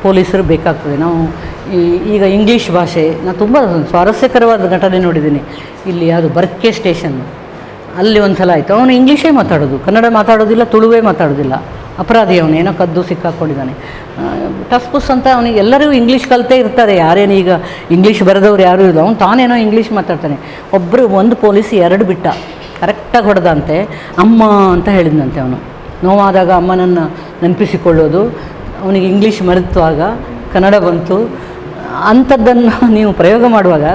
ಪೊಲೀಸರು ಬೇಕಾಗ್ತದೆ. ನಾವು ಈಗ ಇಂಗ್ಲೀಷ್ ಭಾಷೆ, ನಾನು ತುಂಬ ಸ್ವಾರಸ್ಯಕರವಾದ ಘಟನೆ ನೋಡಿದ್ದೀನಿ. ಇಲ್ಲಿ ಯಾವುದು ಬರ್ಕೆ ಸ್ಟೇಷನ್, ಅಲ್ಲಿ ಒಂದು ಸಲ ಆಯಿತು. ಅವನು ಇಂಗ್ಲೀಷೇ ಮಾತಾಡೋದು, ಕನ್ನಡ ಮಾತಾಡೋದಿಲ್ಲ, ತುಳುವೇ ಮಾತಾಡೋದಿಲ್ಲ. ಅಪರಾಧಿ ಅವನು, ಏನೋ ಕದ್ದು ಸಿಕ್ಕಾಕ್ಕೊಂಡಿದ್ದಾನೆ. ಟಸ್ಪುಸ್ ಅಂತ ಅವನಿಗೆ ಎಲ್ಲರೂ ಇಂಗ್ಲೀಷ್ ಕಲಿತೇ ಇರ್ತಾರೆ. ಯಾರೇನು ಈಗ ಇಂಗ್ಲೀಷ್ ಬರೆದವ್ರು ಯಾರೂ ಇಲ್ಲ. ಅವನು ತಾನೇನೋ ಇಂಗ್ಲೀಷ್ ಮಾತಾಡ್ತಾನೆ. ಒಂದು ಪೊಲೀಸ್ 2 ಬಿಟ್ಟ, ಕರೆಕ್ಟಾಗಿ ಹೊಡೆದಂತೆ. ಅಮ್ಮ ಅಂತ ಹೇಳಿದಂತೆ ಅವನು. ನೋವಾದಾಗ ಅಮ್ಮನನ್ನು ನೆನಪಿಸಿಕೊಳ್ಳೋದು. ಅವನಿಗೆ ಇಂಗ್ಲೀಷ್ ಮರೆತು, ಆಗ ಕನ್ನಡ ಬಂತು. ಅಂಥದ್ದನ್ನು ನೀವು ಪ್ರಯೋಗ ಮಾಡುವಾಗ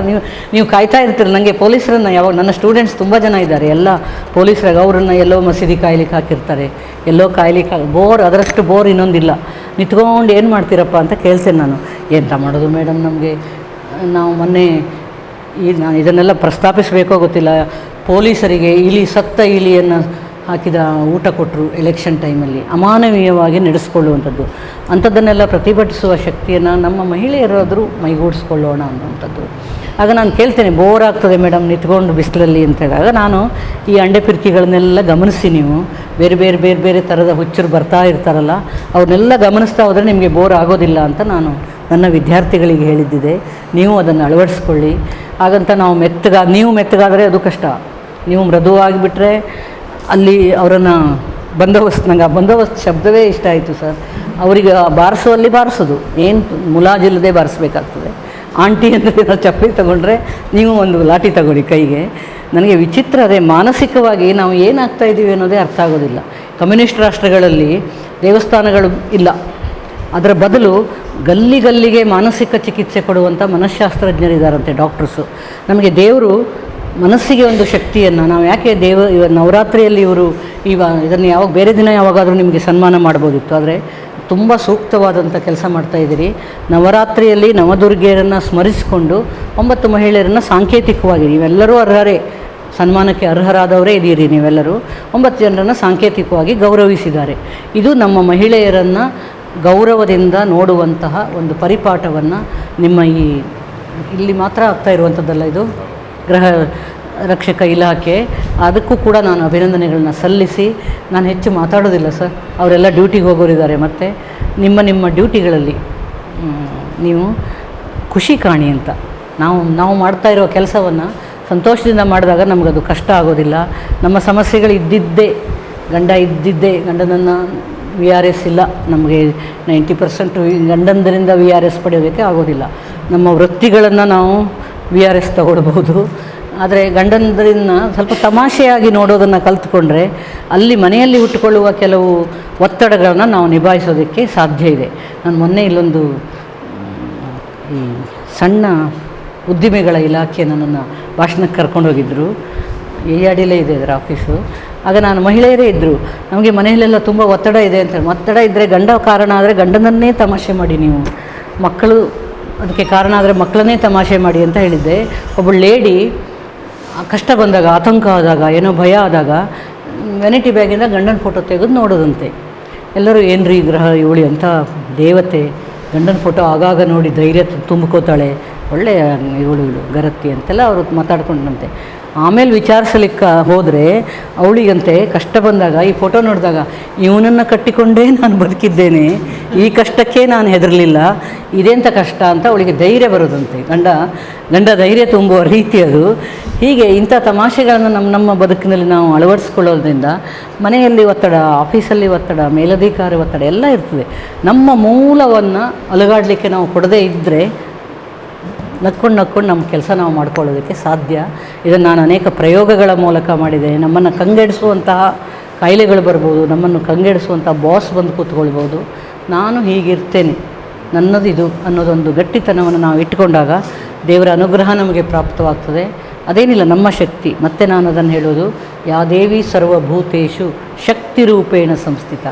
ನೀವು ಕಾಯ್ತಾ ಇರ್ತೀರ. ನನಗೆ ಪೊಲೀಸರನ್ನು ಯಾವಾಗ, ನನ್ನ ಸ್ಟೂಡೆಂಟ್ಸ್ ತುಂಬ ಜನ ಇದ್ದಾರೆ, ಎಲ್ಲ ಪೊಲೀಸರಾಗ ಅವರನ್ನು ಎಲ್ಲೋ ಮಸೀದಿ ಕಾಯ್ಲಿಕ್ಕೆ ಹಾಕಿರ್ತಾರೆ, ಎಲ್ಲೋ ಕಾಯ್ಲಿಕ್ಕೆ ಬೋರ್, ಅದರಷ್ಟು ಬೋರ್ ಇನ್ನೊಂದಿಲ್ಲ. ನಿಂತ್ಕೊಂಡು ಏನು ಮಾಡ್ತೀರಪ್ಪ ಅಂತ ಕೇಳ್ತೇನೆ ನಾನು. ಎಂತ ಮಾಡೋದು ಮೇಡಮ್, ನಮಗೆ ನಾವು ಮೊನ್ನೆ ನಾನು ಇದನ್ನೆಲ್ಲ ಪ್ರಸ್ತಾಪಿಸಬೇಕೋ ಗೊತ್ತಿಲ್ಲ, ಪೊಲೀಸರಿಗೆ ಸತ್ತ ಇಲಿಯನ್ನು ಹಾಕಿದ ಊಟ ಕೊಟ್ಟರು ಎಲೆಕ್ಷನ್ ಟೈಮಲ್ಲಿ, ಅಮಾನವೀಯವಾಗಿ ನಡೆಸ್ಕೊಳ್ಳುವಂಥದ್ದು. ಅಂಥದ್ದನ್ನೆಲ್ಲ ಪ್ರತಿಭಟಿಸುವ ಶಕ್ತಿಯನ್ನು ನಮ್ಮ ಮಹಿಳೆಯರಾದರೂ ಮೈಗೂಡಿಸ್ಕೊಳ್ಳೋಣ ಅನ್ನುವಂಥದ್ದು. ಆಗ ನಾನು ಕೇಳ್ತೇನೆ, ಬೋರ್ ಆಗ್ತದೆ ಮೇಡಮ್ ನಿಂತ್ಕೊಂಡು ಬಿಸಿಲಲ್ಲಿ ಅಂತ ಹೇಳಿದಾಗ, ನಾನು ಈ ಅಂಡೆ ಪಿರ್ಕಿಗಳನ್ನೆಲ್ಲ ಗಮನಿಸಿ, ನೀವು ಬೇರೆ ಬೇರೆ ಬೇರೆ ಬೇರೆ ಥರದ ಹುಚ್ಚರು ಬರ್ತಾ ಇರ್ತಾರಲ್ಲ, ಅವ್ರನ್ನೆಲ್ಲ ಗಮನಿಸ್ತಾ ಹೋದರೆ ನಿಮಗೆ ಬೋರ್ ಆಗೋದಿಲ್ಲ ಅಂತ ನಾನು ನನ್ನ ವಿದ್ಯಾರ್ಥಿಗಳಿಗೆ ಹೇಳಿದ್ದಿದೆ. ನೀವು ಅದನ್ನು ಅಳವಡಿಸ್ಕೊಳ್ಳಿ. ಹಾಗಂತ ನಾವು ನೀವು ಮೆತ್ತಗಾದರೆ ಅದು ಕಷ್ಟ. ನೀವು ಮೃದುವಾಗಿಬಿಟ್ರೆ ಅಲ್ಲಿ ಅವರನ್ನು ಬಂದೋಬಸ್ತ್, ನಂಗೆ ಆ ಬಂದೋಬಸ್ತ್ ಶಬ್ದವೇ ಇಷ್ಟ ಆಯಿತು ಸರ್. ಅವರಿಗೆ ಬಾರಿಸುವಲ್ಲಿ ಬಾರಿಸೋದು ಏನು ಮುಲಾಜಿಲ್ಲದೆ ಬಾರಿಸ್ಬೇಕಾಗ್ತದೆ. ಆಂಟಿ ಅಂದರೆ ನಾವು ಚಪ್ಪಲಿ ತಗೊಂಡ್ರೆ ನೀವು ಒಂದು ಲಾಠಿ ತಗೊಳ್ಳಿ ಕೈಗೆ. ನನಗೆ ವಿಚಿತ್ರ ಅದೇ, ಮಾನಸಿಕವಾಗಿ ನಾವು ಏನಾಗ್ತಾ ಇದ್ದೀವಿ ಅನ್ನೋದೇ ಅರ್ಥ ಆಗೋದಿಲ್ಲ. ಕಮ್ಯುನಿಸ್ಟ್ ರಾಷ್ಟ್ರಗಳಲ್ಲಿ ದೇವಸ್ಥಾನಗಳು ಇಲ್ಲ, ಅದರ ಬದಲು ಗಲ್ಲಿಗೆ ಮಾನಸಿಕ ಚಿಕಿತ್ಸೆ ಕೊಡುವಂಥ ಮನಃಶಾಸ್ತ್ರಜ್ಞರಿದ್ದಾರಂತೆ, ಡಾಕ್ಟರ್ಸು. ನಮಗೆ ದೇವರು ಮನಸ್ಸಿಗೆ ಒಂದು ಶಕ್ತಿಯನ್ನು, ನಾವು ಯಾಕೆ ನವರಾತ್ರಿಯಲ್ಲಿ ಇವರು ಇದನ್ನು ಯಾವಾಗ ಬೇರೆ ದಿನ ಯಾವಾಗಾದರೂ ನಿಮಗೆ ಸನ್ಮಾನ ಮಾಡ್ಬೋದಿತ್ತು, ಆದರೆ ತುಂಬ ಸೂಕ್ತವಾದಂಥ ಕೆಲಸ ಮಾಡ್ತಾಯಿದ್ದೀರಿ. ನವರಾತ್ರಿಯಲ್ಲಿ ನವದುರ್ಗೆಯರನ್ನು ಸ್ಮರಿಸಿಕೊಂಡು 9 ಮಹಿಳೆಯರನ್ನು ಸಾಂಕೇತಿಕವಾಗಿ, ನೀವೆಲ್ಲರೂ ಅರ್ಹರೇ, ಸನ್ಮಾನಕ್ಕೆ ಅರ್ಹರಾದವರೇ ಇದ್ದೀರಿ ನೀವೆಲ್ಲರೂ, 9 ಜನರನ್ನು ಸಾಂಕೇತಿಕವಾಗಿ ಗೌರವಿಸಿದ್ದಾರೆ. ಇದು ನಮ್ಮ ಮಹಿಳೆಯರನ್ನು ಗೌರವದಿಂದ ನೋಡುವಂತಹ ಒಂದು ಪರಿಪಾಠವನ್ನು ನಿಮ್ಮ ಇಲ್ಲಿ ಮಾತ್ರ ಆಗ್ತಾ ಇರುವಂಥದ್ದಲ್ಲ, ಇದು ಗೃಹ ರಕ್ಷಕ ಇಲಾಖೆ, ಅದಕ್ಕೂ ಕೂಡ ನಾನು ಅಭಿನಂದನೆಗಳನ್ನ ಸಲ್ಲಿಸಿ, ನಾನು ಹೆಚ್ಚು ಮಾತಾಡೋದಿಲ್ಲ ಸರ್, ಅವರೆಲ್ಲ ಡ್ಯೂಟಿಗೆ ಹೋಗೋರಿದ್ದಾರೆ. ಮತ್ತು ನಿಮ್ಮ ಡ್ಯೂಟಿಗಳಲ್ಲಿ ನೀವು ಖುಷಿ ಕಾಣಿ ಅಂತ. ನಾವು ಮಾಡ್ತಾ ಇರೋ ಕೆಲಸವನ್ನು ಸಂತೋಷದಿಂದ ಮಾಡಿದಾಗ ನಮಗದು ಕಷ್ಟ ಆಗೋದಿಲ್ಲ. ನಮ್ಮ ಸಮಸ್ಯೆಗಳು ಗಂಡನನ್ನು VRS ಇಲ್ಲ, ನಮಗೆ 90% ಗಂಡಂದರಿಂದ VRS ಪಡೆಯೋದಕ್ಕೆ ಆಗೋದಿಲ್ಲ. ನಮ್ಮ ವೃತ್ತಿಗಳನ್ನು ನಾವು VRS ತಗೊಳ್ಬೋದು, ಆದರೆ ಗಂಡಂದರಿಂದ ಸ್ವಲ್ಪ ತಮಾಷೆಯಾಗಿ ನೋಡೋದನ್ನು ಕಲ್ತ್ಕೊಂಡ್ರೆ ಅಲ್ಲಿ ಮನೆಯಲ್ಲಿ ಹುಟ್ಟುಕೊಳ್ಳುವ ಕೆಲವು ಒತ್ತಡಗಳನ್ನು ನಾವು ನಿಭಾಯಿಸೋದಕ್ಕೆ ಸಾಧ್ಯ ಇದೆ. ನಾನು ಮೊನ್ನೆ ಇಲ್ಲೊಂದು ಈ ಸಣ್ಣ ಉದ್ದಿಮೆಗಳ ಇಲಾಖೆ ನನ್ನನ್ನು ಭಾಷಣಕ್ಕೆ ಕರ್ಕೊಂಡೋಗಿದ್ದರು, ARDಲೇ ಇದೆ ಅದರ ಆಫೀಸು. ಆಗ ನಾನು ಮಹಿಳೆಯರೇ ಇದ್ದರು, ನಮಗೆ ಮನೆಯಲ್ಲೆಲ್ಲ ತುಂಬ ಒತ್ತಡ ಇದೆ ಅಂತ. ಒತ್ತಡ ಇದ್ದರೆ ಗಂಡ ಕಾರಣ ಆದರೆ ಗಂಡನನ್ನೇ ತಮಾಷೆ ಮಾಡಿ, ನೀವು ಮಕ್ಕಳು ಅದಕ್ಕೆ ಕಾರಣ ಆದರೆ ಮಕ್ಕಳನ್ನೇ ತಮಾಷೆ ಮಾಡಿ ಅಂತ ಹೇಳಿದ್ದೆ. ಒಬ್ಬಳು ಲೇಡಿ ಕಷ್ಟ ಬಂದಾಗ, ಆತಂಕ ಆದಾಗ, ಏನೋ ಭಯ ಆದಾಗ ವೆನಿಟಿ ಬ್ಯಾಗಿಂದ ಗಂಡನ ಫೋಟೋ ತೆಗೆದು ನೋಡೋದಂತೆ. ಎಲ್ಲರೂ ಏನ್ರಿ ಗ್ರಹ ಇವಳಿ ಅಂತ ದೇವತೆ, ಗಂಡನ ಫೋಟೋ ಆಗಾಗ ನೋಡಿ ಧೈರ್ಯ ತುಂಬಿಕೋತಾಳೆ, ಒಳ್ಳೆಯ ಇವಳು ಗರತಿ ಅಂತೆಲ್ಲ ಅವರು ಮಾತಾಡ್ಕೊಂಡಂತೆ. ಆಮೇಲೆ ವಿಚಾರಿಸಲಿಕ್ಕೆ ಹೋದರೆ ಅವಳಿಗಂತೆ ಕಷ್ಟ ಬಂದಾಗ ಈ ಫೋಟೋ ನೋಡಿದಾಗ, ಇವನನ್ನು ಕಟ್ಟಿಕೊಂಡೇ ನಾನು ಬದುಕಿದ್ದೇನೆ, ಈ ಕಷ್ಟಕ್ಕೆ ನಾನು ಹೆದರಲಿಲ್ಲ, ಇದೆಂಥ ಕಷ್ಟ ಅಂತ ಅವಳಿಗೆ ಧೈರ್ಯ ಬರೋದಂತೆ. ಗಂಡ ಧೈರ್ಯ ತುಂಬುವ ರೀತಿ ಅದು. ಹೀಗೆ ಇಂಥ ತಮಾಷೆಗಳನ್ನು ನಮ್ಮ ಬದುಕಿನಲ್ಲಿ ನಾವು ಅಳವಡಿಸ್ಕೊಳ್ಳೋದ್ರಿಂದ ಮನೆಯಲ್ಲಿ ಒತ್ತಡ, ಆಫೀಸಲ್ಲಿ ಒತ್ತಡ, ಮೇಲಧಿಕಾರಿ ಒತ್ತಡ ಎಲ್ಲ ಇರ್ತದೆ. ನಮ್ಮ ಮೂಲವನ್ನು ಅಲುಗಾಡಲಿಕ್ಕೆ ನಾವು ಕೊಡದೇ ಇದ್ದರೆ ನಕ್ಕೊಂಡು ನಮ್ಮ ಕೆಲಸ ನಾವು ಮಾಡ್ಕೊಳ್ಳೋದಕ್ಕೆ ಸಾಧ್ಯ. ಇದನ್ನು ನಾನು ಅನೇಕ ಪ್ರಯೋಗಗಳ ಮೂಲಕ ಮಾಡಿದೆ. ನಮ್ಮನ್ನು ಕಂಗೆಡಿಸುವಂತಹ ಕಾಯಿಲೆಗಳು ಬರ್ಬೋದು, ನಮ್ಮನ್ನು ಕಂಗೆಡಿಸುವಂಥ ಬಾಸ್ ಬಂದು ಕೂತ್ಕೊಳ್ಬೋದು. ನಾನು ಹೀಗಿರ್ತೇನೆ, ನನ್ನದಿದು ಅನ್ನೋದೊಂದು ಗಟ್ಟಿತನವನ್ನು ನಾವು ಇಟ್ಟುಕೊಂಡಾಗ ದೇವರ ಅನುಗ್ರಹ ನಮಗೆ ಪ್ರಾಪ್ತವಾಗ್ತದೆ. ಅದೇನಿಲ್ಲ ನಮ್ಮ ಶಕ್ತಿ. ಮತ್ತು ನಾನು ಅದನ್ನು ಹೇಳೋದು, ಯಾ ದೇವಿ ಸರ್ವಭೂತೇಷು ಶಕ್ತಿ ರೂಪೇಣ ಸಂಸ್ಥಿತ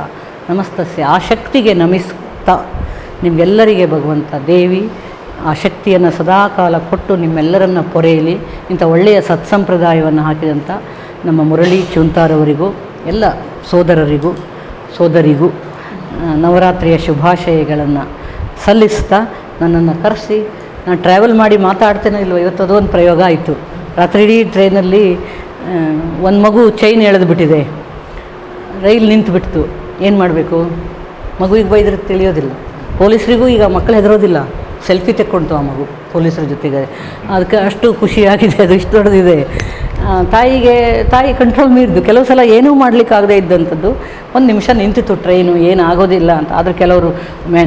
ನಮಸ್ತಸ್ಯ. ಆ ಶಕ್ತಿಗೆ ನಮಿಸ್ತಾ ನಿಮಗೆಲ್ಲರಿಗೆ ಭಗವಂತ ದೇವಿ ಆ ಶಕ್ತಿಯನ್ನು ಸದಾಕಾಲ ಕೊಟ್ಟು ನಿಮ್ಮೆಲ್ಲರನ್ನ ಪೊರೆಯಲಿ. ಇಂಥ ಒಳ್ಳೆಯ ಸತ್ಸಂಪ್ರದಾಯವನ್ನು ಹಾಕಿದಂಥ ನಮ್ಮ ಮುರಳಿ ಚೂಂತಾರವರಿಗೂ ಎಲ್ಲ ಸೋದರಿಗೂ ನವರಾತ್ರಿಯ ಶುಭಾಶಯಗಳನ್ನು ಸಲ್ಲಿಸ್ತಾ ನನ್ನನ್ನು ಕರೆಸಿ, ನಾನು ಟ್ರಾವೆಲ್ ಮಾಡಿ ಮಾತಾಡ್ತೇನೆ ಇಲ್ವೋ, ಇವತ್ತು ಅದೊಂದು ಪ್ರಯೋಗ ಆಯಿತು. ರಾತ್ರಿ ಇಡೀ ಟ್ರೈನಲ್ಲಿ ಒಂದು ಮಗು ಚೈನ್ ಎಳೆದುಬಿಟ್ಟಿದೆ, ರೈಲು ನಿಂತುಬಿಡ್ತು. ಏನು ಮಾಡಬೇಕು? ಮಗುವಿಗೆ ಬೈದ್ರೆ ತಿಳಿಯೋದಿಲ್ಲ, ಪೊಲೀಸರಿಗೂ ಈಗ ಮಕ್ಕಳು ಹೆದರೋದಿಲ್ಲ. ಸೆಲ್ಫಿ ತೆಕ್ಕೊಳ್ತು ಆ ಮಗು ಪೊಲೀಸರ ಜೊತೆಗೆ. ಅದಕ್ಕೆ ಅಷ್ಟು ಖುಷಿಯಾಗಿದೆ, ಅದು ಇಷ್ಟು ದೊಡ್ಡದಿದೆ. ತಾಯಿ ಕಂಟ್ರೋಲ್ ಮೀರಿದ್ದು. ಕೆಲವು ಸಲ ಏನೂ ಮಾಡಲಿಕ್ಕಾಗದೇ ಇದ್ದಂಥದ್ದು, 1 ನಿಮಿಷ ನಿಂತಿತ್ತು ಟ್ರೈನು, ಏನು ಆಗೋದಿಲ್ಲ ಅಂತ. ಆದರೆ ಕೆಲವರು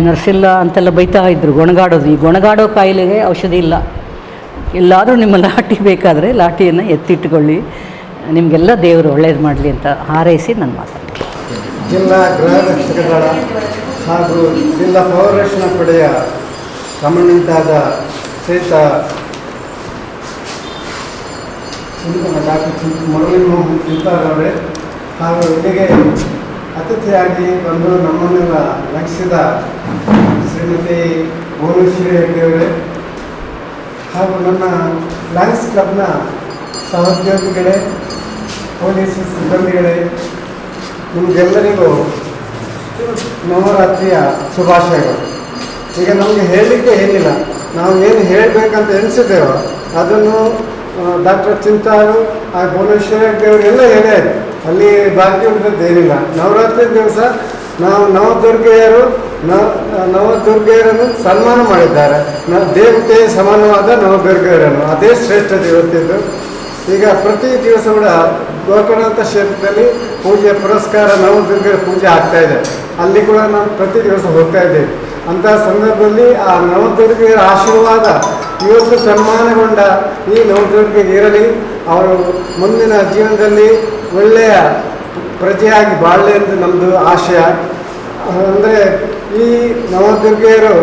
ನರ್ಸಿಲ್ಲ ಅಂತೆಲ್ಲ ಬೈತಾ ಇದ್ದರು, ಗೊಣಗಾಡೋದು. ಈ ಗೊಣಗಾಡೋ ಕಾಯಿಲೆಗೆ ಔಷಧಿ ಇಲ್ಲ. ಎಲ್ಲಾದರೂ ನಿಮ್ಮ ಲಾಠಿ ಬೇಕಾದರೆ ಲಾಠಿಯನ್ನು ಎತ್ತಿಟ್ಟುಕೊಳ್ಳಿ. ನಿಮಗೆಲ್ಲ ದೇವರು ಒಳ್ಳೇದು ಮಾಡಲಿ ಅಂತ ಹಾರೈಸಿ ನಾನು ಮಾತಾಡ್ತೀನಿ. ಜಿಲ್ಲಾ ಗೃಹ ರಕ್ಷಕ ದಳ ಹಾಗೂ ಜಿಲ್ಲಾ ಪೌರರಕ್ಷಣಾ ಪಡೆಯ ಕಮಾಂಡೆಂಟಾದ ಶ್ರೀಯುತ ಡಾಕ್ಟರ್ ಮುರಳಿ ಮೋಹನ್ ಚಿಂತಾರವರೇ, ಹಾಗೂ ಇಲ್ಲಿಗೆ ಅತಿಥಿಯಾಗಿ ಬಂದು ನಮ್ಮನ್ನೆಲ್ಲ ಲಕ್ಷಿಸಿದ ಶ್ರೀಮತಿ ಭುವನೇಶ್ವರಿ ಹೆಗ್ಡೆಯವರೇ, ಹಾಗೂ ನನ್ನ ಲಯನ್ಸ್ ಕ್ಲಬ್ನ ಸಹೋದ್ಯೋಗಿಗಳೇ, ಪೊಲೀಸ್ ಸಿಬ್ಬಂದಿಗಳೇ, ನಿಮಗೆಲ್ಲರಿಗೂ ನವರಾತ್ರಿಯ ಶುಭಾಶಯಗಳು. ಈಗ ನಮಗೆ ಹೇಳಲಿಕ್ಕೆ ಏನಿಲ್ಲ, ನಾವು ಏನು ಹೇಳಬೇಕಂತ ಎನಿಸಿದ್ದೇವೋ ಅದನ್ನು ಡಾಕ್ಟರ್ ಚಿಂತಾರು, ಭುವನೇಶ್ವರಿ ದೇವರೆಲ್ಲ ಹೇಳ್ಯಾರು. ಅಲ್ಲಿ ಬಾಕಿ ಉಳಿದದ್ದೇನಿಲ್ಲ. ನವರಾತ್ರಿ ದಿವಸ ನಾವು ನವದುರ್ಗೆಯರನ್ನು ಸನ್ಮಾನ ಮಾಡಿದ್ದಾರೆ. ದೇವತೆಯ ಸಮಾನವಾದ ನವದುರ್ಗೆಯರನ್ನು, ಅದೇ ಶ್ರೇಷ್ಠತೆ ಇವತ್ತಿದ್ದು. ಈಗ ಪ್ರತಿ ದಿವಸ ಕೂಡ ಗೋಕರ್ಣಾಥ ಕ್ಷೇತ್ರದಲ್ಲಿ ಪೂಜೆ ಪುರಸ್ಕಾರ ನವದುರ್ಗೆಯರ ಪೂಜೆ ಆಗ್ತಾಯಿದೆ. ಅಲ್ಲಿ ಕೂಡ ನಾವು ಪ್ರತಿ ದಿವಸ ಹೋಗ್ತಾ ಇದ್ದೇವೆ. ಅಂತಹ ಸಂದರ್ಭದಲ್ಲಿ ಆ ನವದುರ್ಗೆಯರ ಆಶೀರ್ವಾದ ಇವತ್ತು ಸನ್ಮಾನಗೊಂಡ ಈ ನವದುರ್ಗೆಗೆ ಇರಲಿ. ಅವರು ಮುಂದಿನ ಜೀವನದಲ್ಲಿ ಒಳ್ಳೆಯ ಪ್ರಜೆಯಾಗಿ ಬಾಳಲಿ ಅಂತ ನಮ್ಮದು ಆಶಯ. ಅಂದರೆ ಈ ನವದುರ್ಗೆಯರು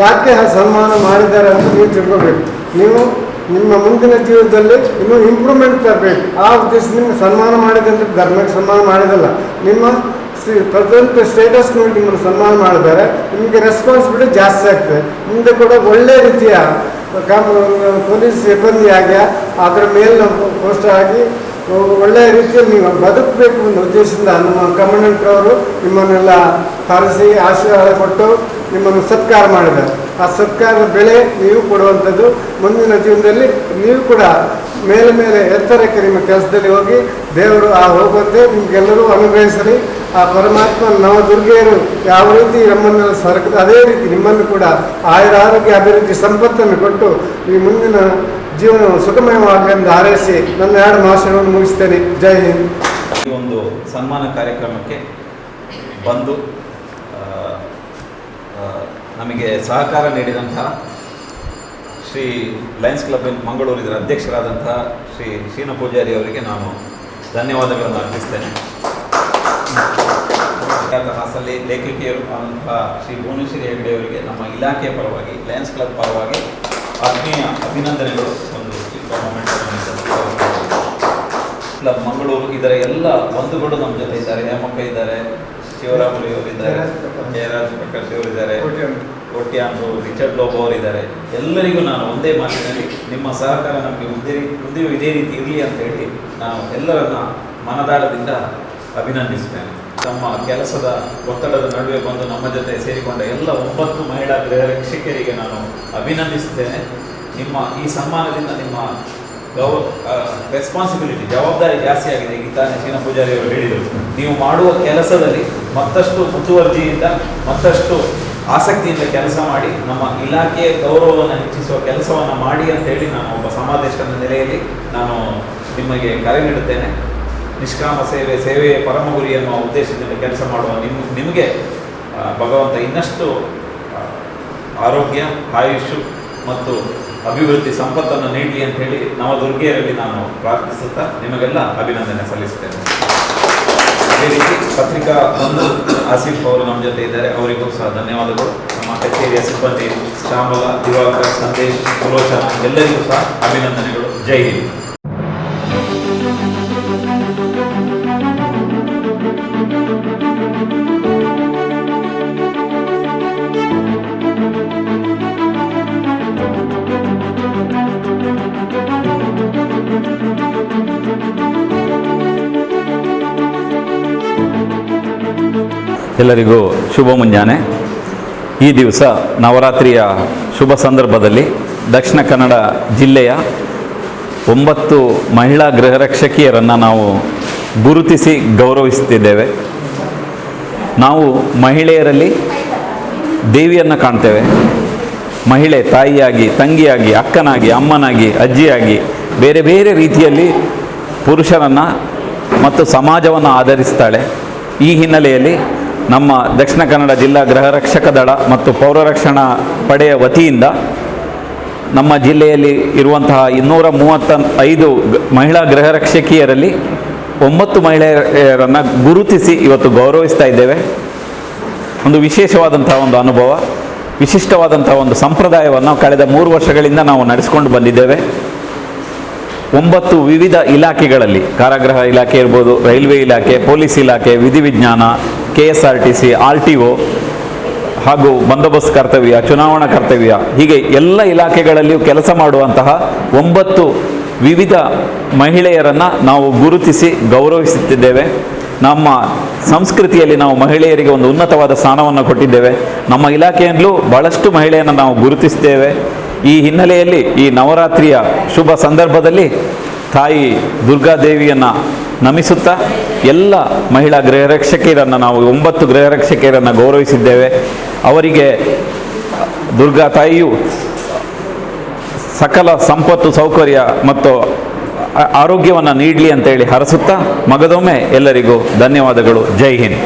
ಯಾಕೆ ಸನ್ಮಾನ ಮಾಡಿದ್ದಾರೆ ಅಂತ ನೀವು ತಿಳ್ಕೊಬೇಕು. ನೀವು ನಿಮ್ಮ ಮುಂದಿನ ಜೀವನದಲ್ಲಿ ಇನ್ನೂ ಇಂಪ್ರೂವ್ಮೆಂಟ್ ತರಬೇಕು. ಆ ಉದ್ದೇಶ ನಿಮ್ಗೆ ಸನ್ಮಾನ ಮಾಡಿದಂದ್ರೆ ಧರ್ಮಕ್ಕೆ ಸನ್ಮಾನ ಮಾಡಿದಲ್ಲ, ನಿಮ್ಮ ಪ್ರೆಸೆಂಟ್ ಸ್ಟೇಟಸ್ ನೋಡಿ ನಿಮ್ಮನ್ನು ಸನ್ಮಾನ ಮಾಡಿದ್ದಾರೆ. ನಿಮಗೆ ರೆಸ್ಪಾನ್ಸಿಬಿಲಿಟಿ ಜಾಸ್ತಿ ಆಗ್ತದೆ. ಮುಂದೆ ಕೂಡ ಒಳ್ಳೆಯ ರೀತಿಯ ಪೊಲೀಸ್ ಸಿಬ್ಬಂದಿಯಾಗಿ ಅದರ ಮೇಲೆ ಪೋಸ್ಟ್ ಆಗಿ ಒಳ್ಳೆಯ ರೀತಿಯಲ್ಲಿ ನೀವು ಬದುಕಬೇಕು ಅನ್ನೋ ಉದ್ದೇಶದಿಂದ ನಮ್ಮ ಕಮಾಂಡೆಂಟ್ ಅವರು ನಿಮ್ಮನ್ನೆಲ್ಲ ಕರೆಸಿ ಆಶೀರ್ವಾದ ಕೊಟ್ಟು ನಿಮ್ಮನ್ನು ಸತ್ಕಾರ ಮಾಡಿದ್ದಾರೆ. ಆ ಸತ್ಕಾರದ ಬೆಲೆ ನೀವು ಕೊಡುವಂಥದ್ದು. ಮುಂದಿನ ಜೀವನದಲ್ಲಿ ನೀವು ಕೂಡ ಮೇಲೆ ಮೇಲೆ ಎತ್ತರಕ್ಕೆ ನಿಮ್ಮ ಕೆಲಸದಲ್ಲಿ ಹೋಗಿ ದೇವರು ಆ ಹೋಗುವಂತೆ ನಿಮಗೆಲ್ಲರೂ ಅನುಗ್ರಹಿಸಲಿ. ಆ ಪರಮಾತ್ಮ ನವದುರ್ಗೆಯರು ಯಾವ ರೀತಿ ನಮ್ಮನ್ನೆಲ್ಲ ಸರಕದ ಅದೇ ರೀತಿ ನಿಮ್ಮನ್ನು ಕೂಡ ಆಯುರಾರೋಗ್ಯ ಅಭಿವೃದ್ಧಿ ಸಂಪತ್ತನ್ನು ಕೊಟ್ಟು ಈ ಮುಂದಿನ ಜೀವನ ಸುಖಮಯವಾಗಲಿ ಎಂದು ಹಾರೈಸಿ ನನ್ನ 2 ಭಾಷಣವನ್ನು ಮುಗಿಸ್ತೇನೆ. ಜೈ ಹಿಂದ್. ಈ ಒಂದು ಸನ್ಮಾನ ಕಾರ್ಯಕ್ರಮಕ್ಕೆ ಬಂದು ನಮಗೆ ಸಹಕಾರ ನೀಡಿದಂತಹ ಶ್ರೀ ಲಯನ್ಸ್ ಕ್ಲಬ್ ಮಂಗಳೂರು ಇದರ ಅಧ್ಯಕ್ಷರಾದಂತಹ ಶ್ರೀ ಶೀನಾ ಪೂಜಾರಿ ಅವರಿಗೆ ನಾನು ಧನ್ಯವಾದಗಳನ್ನು ಅರ್ಪಿಸ್ತೇನೆ. ಹಾಸಲ್ಲಿ ಲೇಖಕಿಯರು ಆದಂತಹ ಶ್ರೀ ಭುವನೇಶ್ವರಿ ಹೆಗ್ಡೆ ಅವರಿಗೆ ನಮ್ಮ ಇಲಾಖೆಯ ಪರವಾಗಿ, ಲಯನ್ಸ್ ಕ್ಲಬ್ ಪರವಾಗಿ ಆತ್ಮೀಯ ಅಭಿನಂದನೆಗಳು. ಒಂದು ಕ್ಲಬ್ ಮಂಗಳೂರು ಇದರ ಎಲ್ಲ ಬಂಧುಗಳು ನಮ್ಮ ಜೊತೆ ಇದ್ದಾರೆ. ಹೇಮಕ್ಕ ಇದ್ದಾರೆ, ಶಿವರಾಮುಲಿ ಅವರಿದ್ದಾರೆ, ಜಯರಾಜ್ ಪ್ರಕಾಶ್ ಅವರಿದ್ದಾರೆ, ಕೋಟ್ಯಾಂಬು, ರಿಚರ್ಡ್ ಲೋಬೋ ಅವರಿದ್ದಾರೆ. ಎಲ್ಲರಿಗೂ ನಾನು ಒಂದೇ ಮಾತಿನಲ್ಲಿ ನಿಮ್ಮ ಸಹಕಾರ ನಮಗೆ ಮುಂದೆಯೂ ಇದೇ ರೀತಿ ಇರಲಿ ಅಂತ ಹೇಳಿ ನಾನು ಎಲ್ಲರನ್ನ ಮನದಾಳದಿಂದ ಅಭಿನಂದಿಸ್ತೇನೆ. ತಮ್ಮ ಕೆಲಸದ ಒತ್ತಡದ ನಡುವೆ ಬಂದು ನಮ್ಮ ಜೊತೆ ಸೇರಿಕೊಂಡ ಎಲ್ಲ 9 ಮಹಿಳಾ ಗೃಹ ರಕ್ಷಕಿಯರಿಗೆ ನಾನು ಅಭಿನಂದಿಸುತ್ತೇನೆ. ನಿಮ್ಮ ಈ ಸನ್ಮಾನದಿಂದ ನಿಮ್ಮ ರೆಸ್ಪಾನ್ಸಿಬಿಲಿಟಿ, ಜವಾಬ್ದಾರಿ ಜಾಸ್ತಿ ಆಗಿದೆ. ಈಗ ತಾನೇ ಶೀನಾ ಪೂಜಾರಿ ಅವರು ಹೇಳಿದರು, ನೀವು ಮಾಡುವ ಕೆಲಸದಲ್ಲಿ ಮತ್ತಷ್ಟು ಮುತುವರ್ಜಿಯಿಂದ ಮತ್ತಷ್ಟು ಆಸಕ್ತಿಯಿಂದ ಕೆಲಸ ಮಾಡಿ ನಮ್ಮ ಇಲಾಖೆಯ ಗೌರವವನ್ನು ಹೆಚ್ಚಿಸುವ ಕೆಲಸವನ್ನು ಮಾಡಿ ಅಂತ ಹೇಳಿ ನಾನು ಒಬ್ಬ ಸಮಾದೇಶದ ನೆಲೆಯಲ್ಲಿ ನಾನು ನಿಮಗೆ ಕರೆ ನೀಡುತ್ತೇನೆ. ನಿಷ್ಕಾಮ ಸೇವೆಯ ಪರಮ ಗುರಿ ಎನ್ನುವ ಉದ್ದೇಶದಿಂದ ಕೆಲಸ ಮಾಡುವ ನಿಮಗೆ ಭಗವಂತ ಇನ್ನಷ್ಟು ಆರೋಗ್ಯ, ಆಯುಷು ಮತ್ತು ಅಭಿವೃದ್ಧಿ ಸಂಪತ್ತನ್ನು ನೀಡಲಿ ಅಂತ ಹೇಳಿ ನವದುರ್ಗೆಯರಲ್ಲಿ ನಾನು ಪ್ರಾರ್ಥಿಸುತ್ತಾ ನಿಮಗೆಲ್ಲ ಅಭಿನಂದನೆ ಸಲ್ಲಿಸುತ್ತೇನೆ. ಅದೇ ರೀತಿ ಪತ್ರಿಕಾ ಬಂಧು ಆಸಿಫ್ ಅವರು ನಮ್ಮ ಜೊತೆ ಇದ್ದಾರೆ, ಅವರಿಗೂ ಸಹ ಧನ್ಯವಾದಗಳು. ನಮ್ಮ ಕಚೇರಿಯ ಸಿಬ್ಬಂದಿ ಶ್ಯಾಮಲ, ದಿವಾಕರ್, ಸಂದೇಶ್, ಸುಲೋಚನ ಎಲ್ಲರಿಗೂ ಸಹ ಅಭಿನಂದನೆಗಳು. ಜೈ ಹಿಂದ್. ಎಲ್ಲರಿಗೂ ಶುಭ ಮುಂಜಾನೆ. ಈ ದಿವಸ ನವರಾತ್ರಿಯ ಶುಭ ಸಂದರ್ಭದಲ್ಲಿ ದಕ್ಷಿಣ ಕನ್ನಡ ಜಿಲ್ಲೆಯ 9 ಮಹಿಳಾ ಗೃಹ ರಕ್ಷಕಿಯರನ್ನು ನಾವು ಗುರುತಿಸಿ ಗೌರವಿಸುತ್ತಿದ್ದೇವೆ. ನಾವು ಮಹಿಳೆಯರಲ್ಲಿ ದೇವಿಯನ್ನು ಕಾಣ್ತೇವೆ. ಮಹಿಳೆ ತಾಯಿಯಾಗಿ, ತಂಗಿಯಾಗಿ, ಅಕ್ಕನಾಗಿ, ಅಮ್ಮನಾಗಿ, ಅಜ್ಜಿಯಾಗಿ ಬೇರೆ ಬೇರೆ ರೀತಿಯಲ್ಲಿ ಪುರುಷರನ್ನು ಮತ್ತು ಸಮಾಜವನ್ನು ಆಧರಿಸ್ತಾಳೆ. ಈ ಹಿನ್ನೆಲೆಯಲ್ಲಿ ನಮ್ಮ ದಕ್ಷಿಣ ಕನ್ನಡ ಜಿಲ್ಲಾ ಗೃಹ ರಕ್ಷಕ ದಳ ಮತ್ತು ಪೌರರಕ್ಷಣಾ ಪಡೆಯ ವತಿಯಿಂದ ನಮ್ಮ ಜಿಲ್ಲೆಯಲ್ಲಿ ಇರುವಂತಹ 235 ಮಹಿಳಾ ಗೃಹ ರಕ್ಷಕಿಯರಲ್ಲಿ 9 ಮಹಿಳೆಯರನ್ನು ಗುರುತಿಸಿ ಇವತ್ತು ಗೌರವಿಸ್ತಾ ಇದ್ದೇವೆ. ಒಂದು ವಿಶೇಷವಾದಂತಹ ಒಂದು ಅನುಭವ, ವಿಶಿಷ್ಟವಾದಂತಹ ಒಂದು ಸಂಪ್ರದಾಯವನ್ನು ಕಳೆದ 3 ವರ್ಷಗಳಿಂದ ನಾವು ನಡೆಸಿಕೊಂಡು ಬಂದಿದ್ದೇವೆ. 9 ವಿವಿಧ ಇಲಾಖೆಗಳಲ್ಲಿ, ಕಾರಾಗೃಹ ಇಲಾಖೆ ಇರ್ಬೋದು, ರೈಲ್ವೆ ಇಲಾಖೆ, ಪೊಲೀಸ್ ಇಲಾಖೆ, ವಿಧಿವಿಜ್ಞಾನ, KSRTC, RTO, ಹಾಗೂ ಬಂದೋಬಸ್ತ್ ಕರ್ತವ್ಯ, ಚುನಾವಣಾ ಕರ್ತವ್ಯ, ಹೀಗೆ ಎಲ್ಲ ಇಲಾಖೆಗಳಲ್ಲಿಯೂ ಕೆಲಸ ಮಾಡುವಂತಹ 9 ವಿವಿಧ ಮಹಿಳೆಯರನ್ನು ನಾವು ಗುರುತಿಸಿ ಗೌರವಿಸುತ್ತಿದ್ದೇವೆ. ನಮ್ಮ ಸಂಸ್ಕೃತಿಯಲ್ಲಿ ನಾವು ಮಹಿಳೆಯರಿಗೆ ಒಂದು ಉನ್ನತವಾದ ಸ್ಥಾನವನ್ನು ಕೊಟ್ಟಿದ್ದೇವೆ. ನಮ್ಮ ಇಲಾಖೆಯಲ್ಲೂ ಬಹಳಷ್ಟು ಮಹಿಳೆಯನ್ನು ನಾವು ಗುರುತಿಸ್ತೇವೆ. ಈ ಹಿನ್ನೆಲೆಯಲ್ಲಿ ಈ ನವರಾತ್ರಿಯ ಶುಭ ಸಂದರ್ಭದಲ್ಲಿ ತಾಯಿ ದುರ್ಗಾದೇವಿಯನ್ನು ನಮಿಸುತ್ತಾ ಎಲ್ಲ ಮಹಿಳಾ ಗೃಹರಕ್ಷಕಿಯರನ್ನು ನಾವು 9 ಗೃಹರಕ್ಷಕಿಯರನ್ನು ಗೌರವಿಸಿದ್ದೇವೆ. ಅವರಿಗೆ ದುರ್ಗಾ ತಾಯಿಯು ಸಕಲ ಸಂಪತ್ತು, ಸೌಕರ್ಯ ಮತ್ತು ಆರೋಗ್ಯವನ್ನು ನೀಡಲಿ ಅಂತೇಳಿ ಹರಸುತ್ತಾ ಮಗದೊಮ್ಮೆ ಎಲ್ಲರಿಗೂ ಧನ್ಯವಾದಗಳು. ಜೈ ಹಿಂದ್.